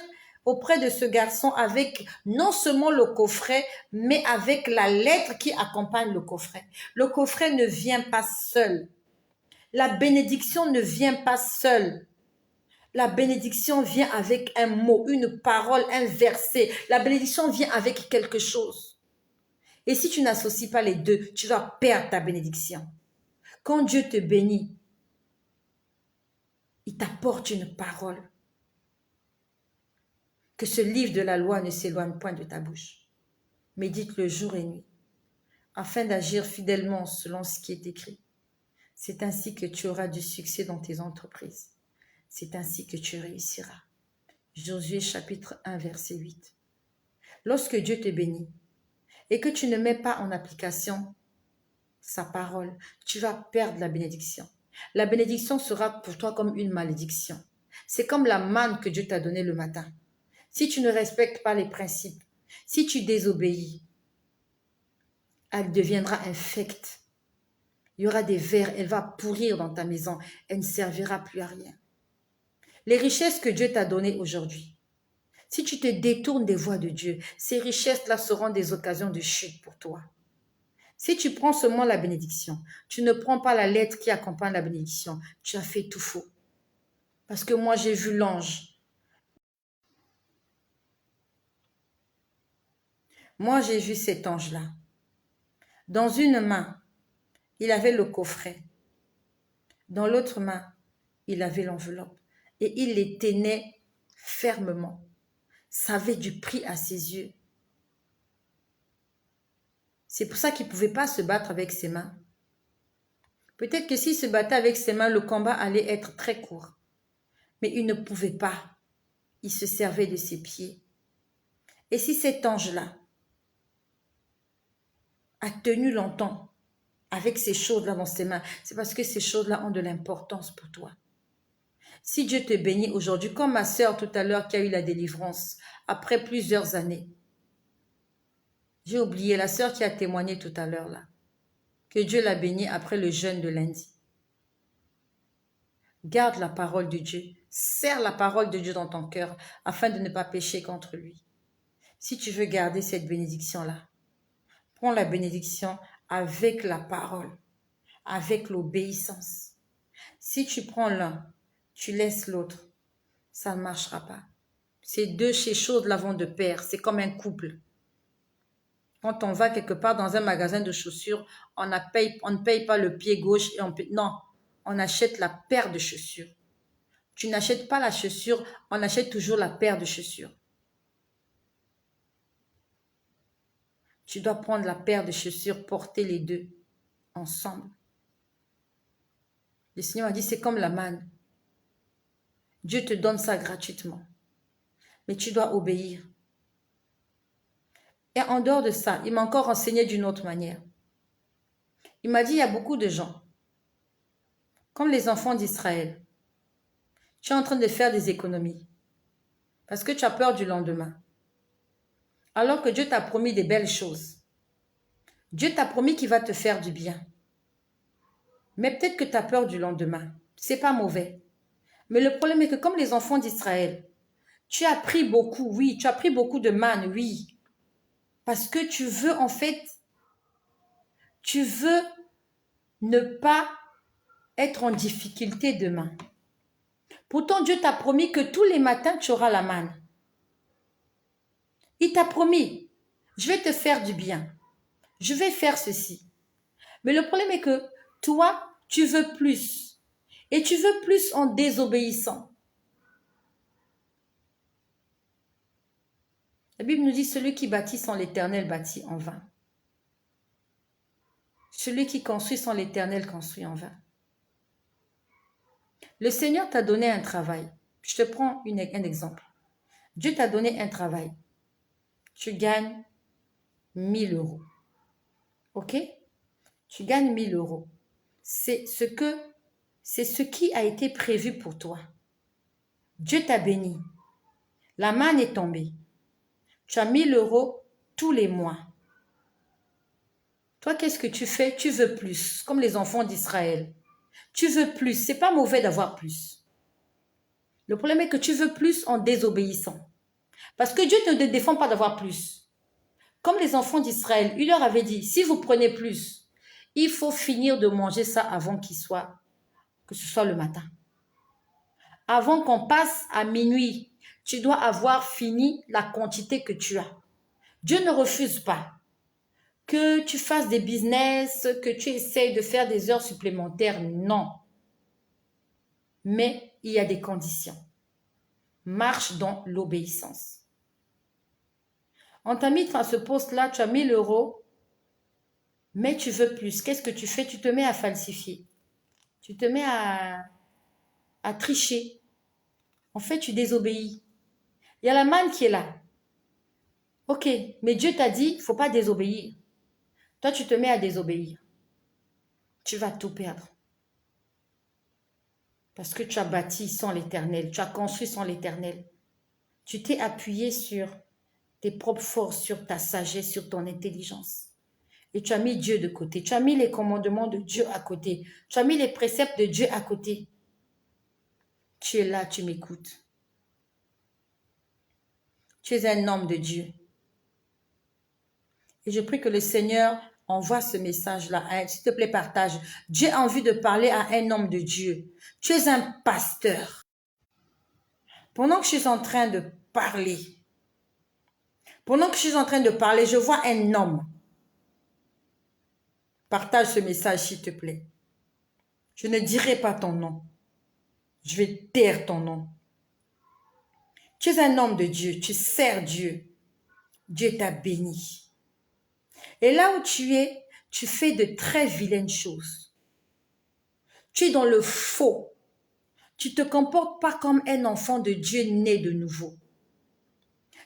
A: auprès de ce garçon avec non seulement le coffret, mais avec la lettre qui accompagne le coffret. Le coffret ne vient pas seul. La bénédiction ne vient pas seule. La bénédiction vient avec un mot, une parole, un verset. La bénédiction vient avec quelque chose. Et si tu n'associes pas les deux, tu vas perdre ta bénédiction. Quand Dieu te bénit, il t'apporte une parole. Que ce livre de la loi ne s'éloigne point de ta bouche. Médite-le jour et nuit, afin d'agir fidèlement selon ce qui est écrit. C'est ainsi que tu auras du succès dans tes entreprises. C'est ainsi que tu réussiras. Josué chapitre 1, verset 8. Lorsque Dieu te bénit et que tu ne mets pas en application sa parole, tu vas perdre la bénédiction. La bénédiction sera pour toi comme une malédiction. C'est comme la manne que Dieu t'a donnée le matin. Si tu ne respectes pas les principes, si tu désobéis, elle deviendra infecte. Il y aura des vers, elle va pourrir dans ta maison, elle ne servira plus à rien. Les richesses que Dieu t'a données aujourd'hui, si tu te détournes des voies de Dieu, ces richesses-là seront des occasions de chute pour toi. Si tu prends seulement la bénédiction, tu ne prends pas la lettre qui accompagne la bénédiction, tu as fait tout faux. Parce que moi, j'ai vu l'ange. Moi, j'ai vu cet ange-là. Dans une main, il avait le coffret. Dans l'autre main, il avait l'enveloppe. Et il les tenait fermement. Ça avait du prix à ses yeux. C'est pour ça qu'il ne pouvait pas se battre avec ses mains. Peut-être que s'il se battait avec ses mains, le combat allait être très court. Mais il ne pouvait pas. Il se servait de ses pieds. Et si cet ange-là a tenu longtemps avec ces choses-là dans ses mains, c'est parce que ces choses-là ont de l'importance pour toi. Si Dieu te bénit aujourd'hui, comme ma sœur tout à l'heure qui a eu la délivrance, après plusieurs années, j'ai oublié la sœur qui a témoigné tout à l'heure là, que Dieu l'a bénie après le jeûne de lundi. Garde la parole de Dieu, serre la parole de Dieu dans ton cœur afin de ne pas pécher contre lui. Si tu veux garder cette bénédiction-là, prends la bénédiction avec la parole, avec l'obéissance. Si tu prends l'un, tu laisses l'autre, ça ne marchera pas. Ces choses-là vont de pair, c'est comme un couple. Quand on va quelque part dans un magasin de chaussures, on ne paye pas le pied gauche et non, on achète la paire de chaussures. Tu n'achètes pas la chaussure, on achète toujours la paire de chaussures. Tu dois prendre la paire de chaussures, porter les deux ensemble. Le Seigneur a dit, c'est comme la manne. Dieu te donne ça gratuitement. Mais tu dois obéir. Et en dehors de ça, il m'a encore enseigné d'une autre manière. Il m'a dit, il y a beaucoup de gens, comme les enfants d'Israël. Tu es en train de faire des économies parce que tu as peur du lendemain. Alors que Dieu t'a promis des belles choses. Dieu t'a promis qu'il va te faire du bien. Mais peut-être que tu as peur du lendemain. C'est pas mauvais. Mais le problème est que comme les enfants d'Israël, tu as pris beaucoup, oui, tu as pris beaucoup de manne, oui. Parce que tu veux en fait, tu veux ne pas être en difficulté demain. Pourtant, Dieu t'a promis que tous les matins, tu auras la manne. Il t'a promis, je vais te faire du bien. Je vais faire ceci. Mais le problème est que toi, tu veux plus. Et tu veux plus en désobéissant. La Bible nous dit, celui qui bâtit sans l'Éternel bâtit en vain. Celui qui construit sans l'Éternel construit en vain. Le Seigneur t'a donné un travail. Je te prends un exemple. Dieu t'a donné un travail. Tu gagnes 1000 euros. Ok? Tu gagnes 1000 euros. C'est ce qui a été prévu pour toi. Dieu t'a béni. La manne est tombée. Tu as 1000 euros tous les mois. Toi, qu'est-ce que tu fais? Tu veux plus, comme les enfants d'Israël. Tu veux plus. C'est pas mauvais d'avoir plus. Le problème est que tu veux plus en désobéissant. Parce que Dieu ne te défend pas d'avoir plus. Comme les enfants d'Israël, il leur avait dit, si vous prenez plus, il faut finir de manger ça avant que ce soit le matin. Avant qu'on passe à minuit, tu dois avoir fini la quantité que tu as. Dieu ne refuse pas que tu fasses des business, que tu essayes de faire des heures supplémentaires. Non. Mais il y a des conditions. Marche dans l'obéissance. On t'a mis à ce poste-là, tu as 1000 euros, mais tu veux plus. Qu'est-ce que tu fais? Tu te mets à falsifier. Tu te mets à tricher. En fait, tu désobéis. Il y a la manne qui est là. Ok, mais Dieu t'a dit, il ne faut pas désobéir. Toi, tu te mets à désobéir. Tu vas tout perdre. Parce que tu as bâti sans l'Éternel, tu as construit sans l'Éternel. Tu t'es appuyé sur tes propres forces, sur ta sagesse, sur ton intelligence. Et tu as mis Dieu de côté. Tu as mis les commandements de Dieu à côté. Tu as mis les préceptes de Dieu à côté. Tu es là, tu m'écoutes. Tu es un homme de Dieu. Et je prie que le Seigneur envoie ce message-là. S'il te plaît, partage. Dieu a envie de parler à un homme de Dieu. Tu es un pasteur. Pendant que je suis en train de parler, je vois un homme. Partage ce message, s'il te plaît. Je ne dirai pas ton nom. Je vais taire ton nom. Tu es un homme de Dieu. Tu sers Dieu. Dieu t'a béni. Et là où tu es, tu fais de très vilaines choses. Tu es dans le faux. Tu ne te comportes pas comme un enfant de Dieu né de nouveau.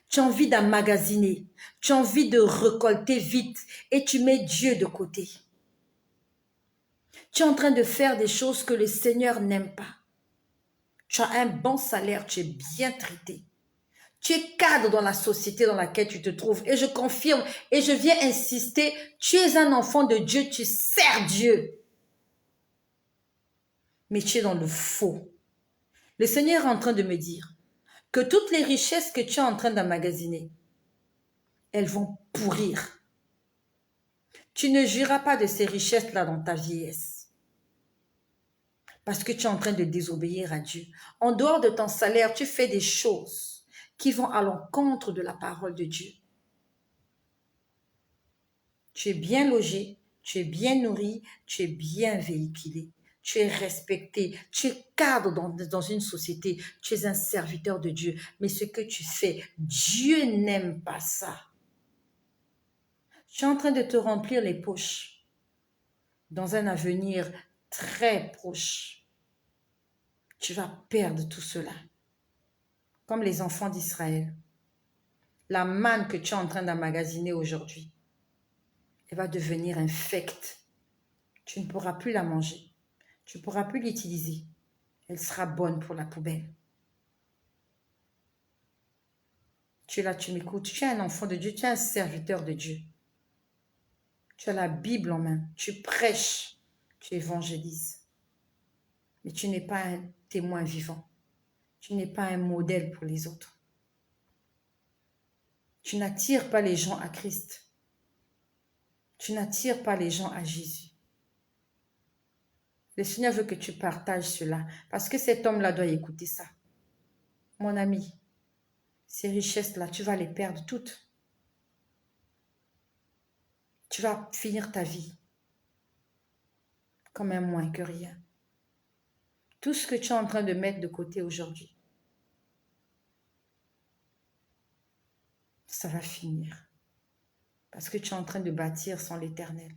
A: Tu as envie d'emmagasiner. Tu as envie de récolter vite et tu mets Dieu de côté. Tu es en train de faire des choses que le Seigneur n'aime pas. Tu as un bon salaire, tu es bien traité. Tu es cadre dans la société dans laquelle tu te trouves. Et je confirme et je viens insister, tu es un enfant de Dieu, tu sers Dieu. Mais tu es dans le faux. Le Seigneur est en train de me dire que toutes les richesses que tu es en train d'emmagasiner, elles vont pourrir. Tu ne jouiras pas de ces richesses-là dans ta vieillesse. Parce que tu es en train de désobéir à Dieu. En dehors de ton salaire, tu fais des choses qui vont à l'encontre de la parole de Dieu. Tu es bien logé, tu es bien nourri, tu es bien véhiculé. Tu es respecté, tu es cadre dans une société, tu es un serviteur de Dieu. Mais ce que tu fais, Dieu n'aime pas ça. Tu es en train de te remplir les poches dans un avenir très proche. Tu vas perdre tout cela. Comme les enfants d'Israël. La manne que tu es en train d'emmagasiner aujourd'hui, elle va devenir infecte. Tu ne pourras plus la manger. Tu ne pourras plus l'utiliser. Elle sera bonne pour la poubelle. Tu es là, tu m'écoutes. Tu es un enfant de Dieu, tu es un serviteur de Dieu. Tu as la Bible en main. Tu prêches, tu évangélises. Mais tu n'es pas un témoin vivant. Tu n'es pas un modèle pour les autres. Tu n'attires pas les gens à Christ. Tu n'attires pas les gens à Jésus. Le Seigneur veut que tu partages cela parce que cet homme-là doit écouter ça. Mon ami, ces richesses-là, tu vas les perdre toutes. Tu vas finir ta vie comme un moins que rien. Tout ce que tu es en train de mettre de côté aujourd'hui, ça va finir. Parce que tu es en train de bâtir sans l'Éternel.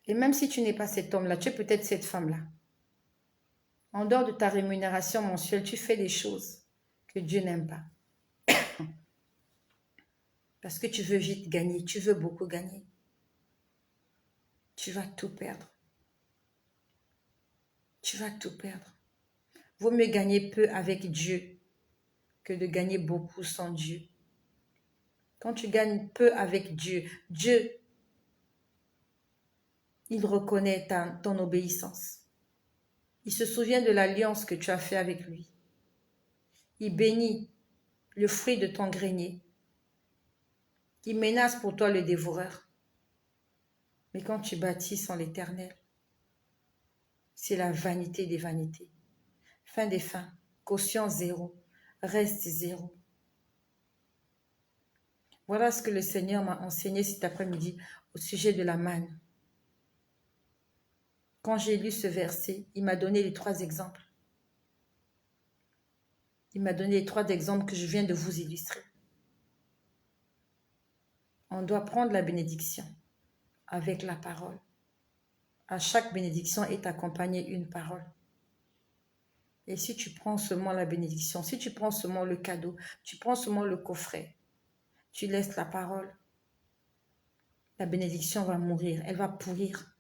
A: Et même si tu n'es pas cet homme-là, tu es peut-être cette femme-là. En dehors de ta rémunération mensuelle, tu fais des choses que Dieu n'aime pas. Parce que tu veux vite gagner, tu veux beaucoup gagner. Tu vas tout perdre. Tu vas tout perdre. Vaut mieux gagner peu avec Dieu que de gagner beaucoup sans Dieu. Quand tu gagnes peu avec Dieu, Dieu, il reconnaît ton obéissance. Il se souvient de l'alliance que tu as fait avec lui. Il bénit le fruit de ton grenier. Il menace pour toi le dévoreur. Mais quand tu bâtis sans l'Éternel, c'est la vanité des vanités. Fin des fins, quotient zéro, reste zéro. Voilà ce que le Seigneur m'a enseigné cet après-midi au sujet de la manne. Quand j'ai lu ce verset, il m'a donné les 3 exemples. Il m'a donné les 3 exemples que je viens de vous illustrer. On doit prendre la bénédiction avec la parole. À chaque bénédiction est accompagnée une parole. Et si tu prends seulement la bénédiction, si tu prends seulement le cadeau, tu prends seulement le coffret, tu laisses la parole, la bénédiction va mourir, elle va pourrir.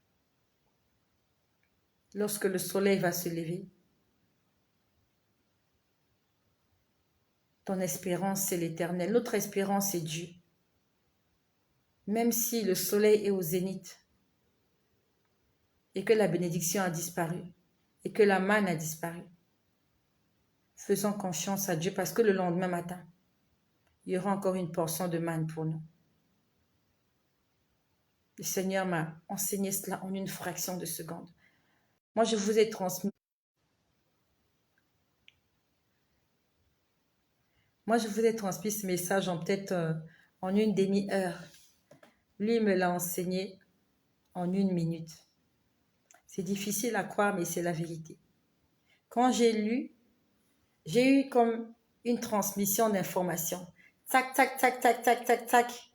A: Lorsque le soleil va se lever, ton espérance, c'est l'Éternel. Notre espérance, c'est Dieu. Même si le soleil est au zénith et que la bénédiction a disparu et que la manne a disparu, Faisons confiance à Dieu parce que le lendemain matin, il y aura encore une portion de manne pour nous. Le Seigneur m'a enseigné cela en une fraction de seconde. Moi, je vous ai transmis. Moi, je vous ai transmis ce message en peut-être en une demi-heure. Lui me l'a enseigné en 1 minute. C'est difficile à croire, mais c'est la vérité. Quand j'ai lu, j'ai eu comme une transmission d'informations. Tac, tac, tac, tac, tac, tac, tac.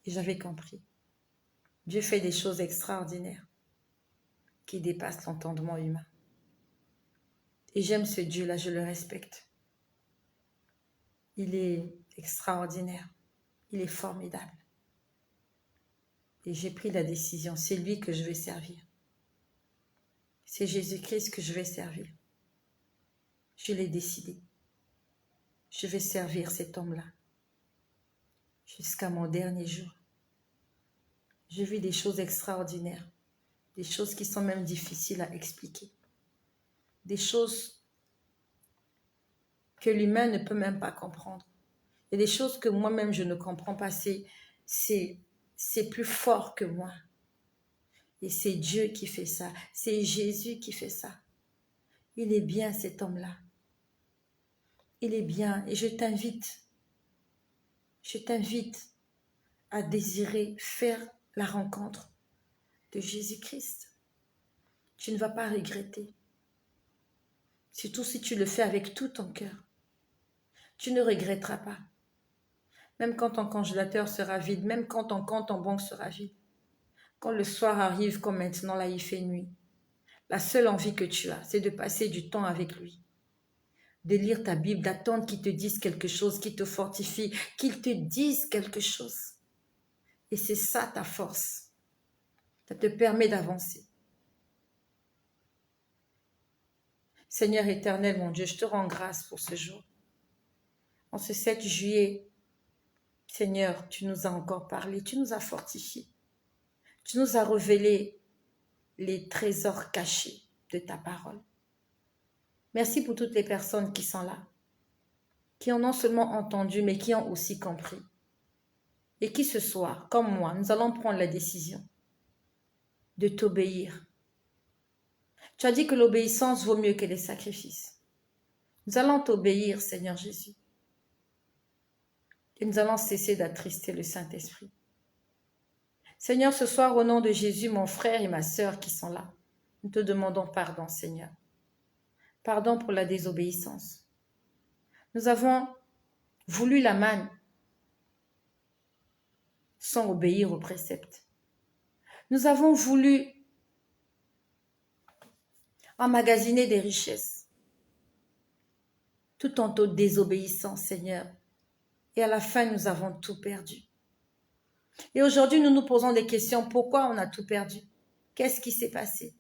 A: Et j'avais compris. Dieu fait des choses extraordinaires qui dépassent l'entendement humain. Et j'aime ce Dieu-là, je le respecte. Il est extraordinaire. Il est formidable. Et j'ai pris la décision, c'est lui que je vais servir. C'est Jésus-Christ que je vais servir. Je l'ai décidé. Je vais servir cet homme-là jusqu'à mon dernier jour. J'ai vu des choses extraordinaires, des choses qui sont même difficiles à expliquer, des choses que l'humain ne peut même pas comprendre. Et des choses que moi-même je ne comprends pas, c'est plus fort que moi. Et c'est Dieu qui fait ça, c'est Jésus qui fait ça. Il est bien cet homme-là. Il est bien et je t'invite à désirer faire la rencontre de Jésus-Christ. Tu ne vas pas regretter. Surtout si tu le fais avec tout ton cœur. Tu ne regretteras pas. Même quand ton congélateur sera vide, même quand ton compte en banque sera vide. Quand le soir arrive, comme maintenant, là il fait nuit. La seule envie que tu as, c'est de passer du temps avec lui. De lire ta Bible, d'attendre qu'il te dise quelque chose, qu'il te fortifie, qu'il te dise quelque chose. Et c'est ça ta force. Ça te permet d'avancer. Seigneur éternel, mon Dieu, je te rends grâce pour ce jour. En ce 7 juillet, Seigneur, tu nous as encore parlé, tu nous as fortifiés. Tu nous as révélé les trésors cachés de ta parole. Merci pour toutes les personnes qui sont là, qui en ont seulement entendu, mais qui ont aussi compris. Et qui ce soir, comme moi, nous allons prendre la décision de t'obéir. Tu as dit que l'obéissance vaut mieux que les sacrifices. Nous allons t'obéir, Seigneur Jésus. Et nous allons cesser d'attrister le Saint-Esprit. Seigneur, ce soir, au nom de Jésus, mon frère et ma sœur qui sont là, nous te demandons pardon, Seigneur. Pardon pour la désobéissance. Nous avons voulu la manne sans obéir aux préceptes. Nous avons voulu emmagasiner des richesses tout en te désobéissant, Seigneur. Et à la fin, nous avons tout perdu. Et aujourd'hui, nous nous posons des questions. Pourquoi on a tout perdu? Qu'est-ce qui s'est passé?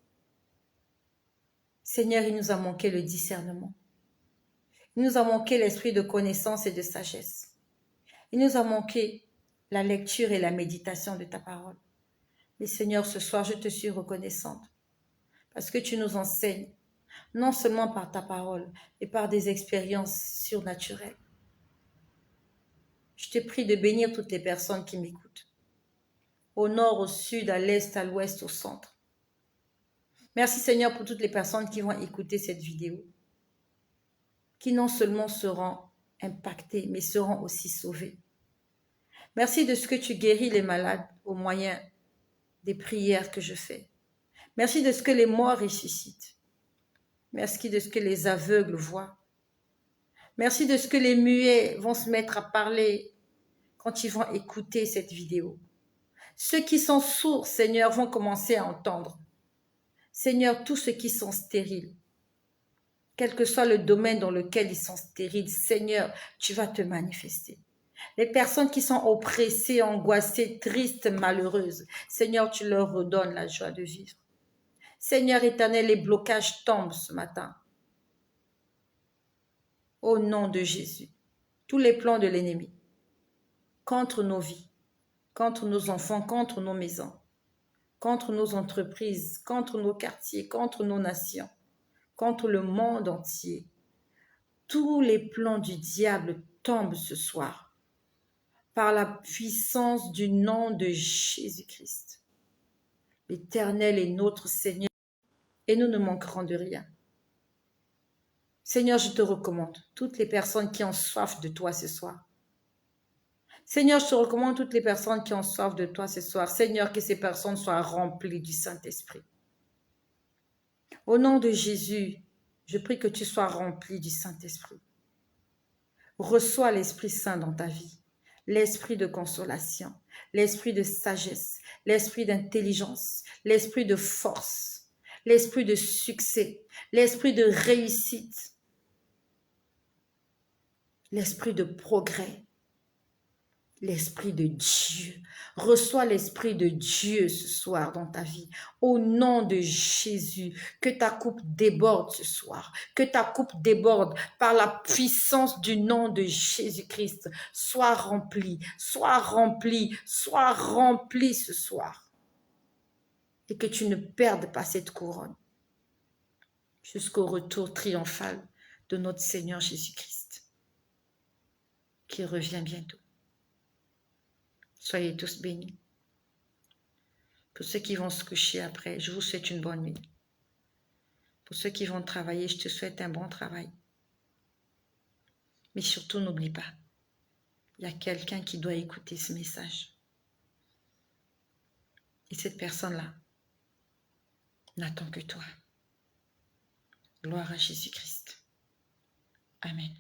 A: Seigneur, il nous a manqué le discernement. Il nous a manqué l'esprit de connaissance et de sagesse. Il nous a manqué la lecture et la méditation de ta parole. Mais Seigneur, ce soir, je te suis reconnaissante parce que tu nous enseignes, non seulement par ta parole, mais par des expériences surnaturelles. Je te prie de bénir toutes les personnes qui m'écoutent, au nord, au sud, à l'est, à l'ouest, au centre. Merci Seigneur pour toutes les personnes qui vont écouter cette vidéo, qui non seulement seront impactées, mais seront aussi sauvées. Merci de ce que tu guéris les malades au moyen des prières que je fais. Merci de ce que les morts ressuscitent. Merci de ce que les aveugles voient. Merci de ce que les muets vont se mettre à parler quand ils vont écouter cette vidéo. Ceux qui sont sourds, Seigneur, vont commencer à entendre. Seigneur, tous ceux qui sont stériles, quel que soit le domaine dans lequel ils sont stériles, Seigneur, tu vas te manifester. Les personnes qui sont oppressées, angoissées, tristes, malheureuses, Seigneur, tu leur redonnes la joie de vivre. Seigneur éternel, les blocages tombent ce matin. Au nom de Jésus, tous les plans de l'ennemi contre nos vies, contre nos enfants, contre nos maisons, contre nos entreprises, contre nos quartiers, contre nos nations, contre le monde entier. tous les plans du diable tombent ce soir par la puissance du nom de Jésus-Christ. L'Éternel est notre Seigneur et nous ne manquerons de rien. Seigneur, je te recommande toutes les personnes qui ont soif de toi ce soir. Seigneur, je te recommande toutes les personnes qui ont soif de toi ce soir. Seigneur, que ces personnes soient remplies du Saint-Esprit. Au nom de Jésus, je prie que tu sois rempli du Saint-Esprit. Reçois l'Esprit Saint dans ta vie, l'Esprit de consolation, l'Esprit de sagesse, l'Esprit d'intelligence, l'Esprit de force, l'Esprit de succès, l'Esprit de réussite, l'Esprit de progrès, l'Esprit de Dieu. Reçois l'Esprit de Dieu ce soir dans ta vie. Au nom de Jésus, que ta coupe déborde ce soir. Que ta coupe déborde par la puissance du nom de Jésus-Christ. Sois rempli, sois rempli, sois rempli ce soir. Et que tu ne perdes pas cette couronne jusqu'au retour triomphal de notre Seigneur Jésus-Christ, qui revient bientôt. Soyez tous bénis. Pour ceux qui vont se coucher après, je vous souhaite une bonne nuit. Pour ceux qui vont travailler, je te souhaite un bon travail. Mais surtout, n'oublie pas, il y a quelqu'un qui doit écouter ce message. Et cette personne-là n'attend que toi. Gloire à Jésus-Christ. Amen.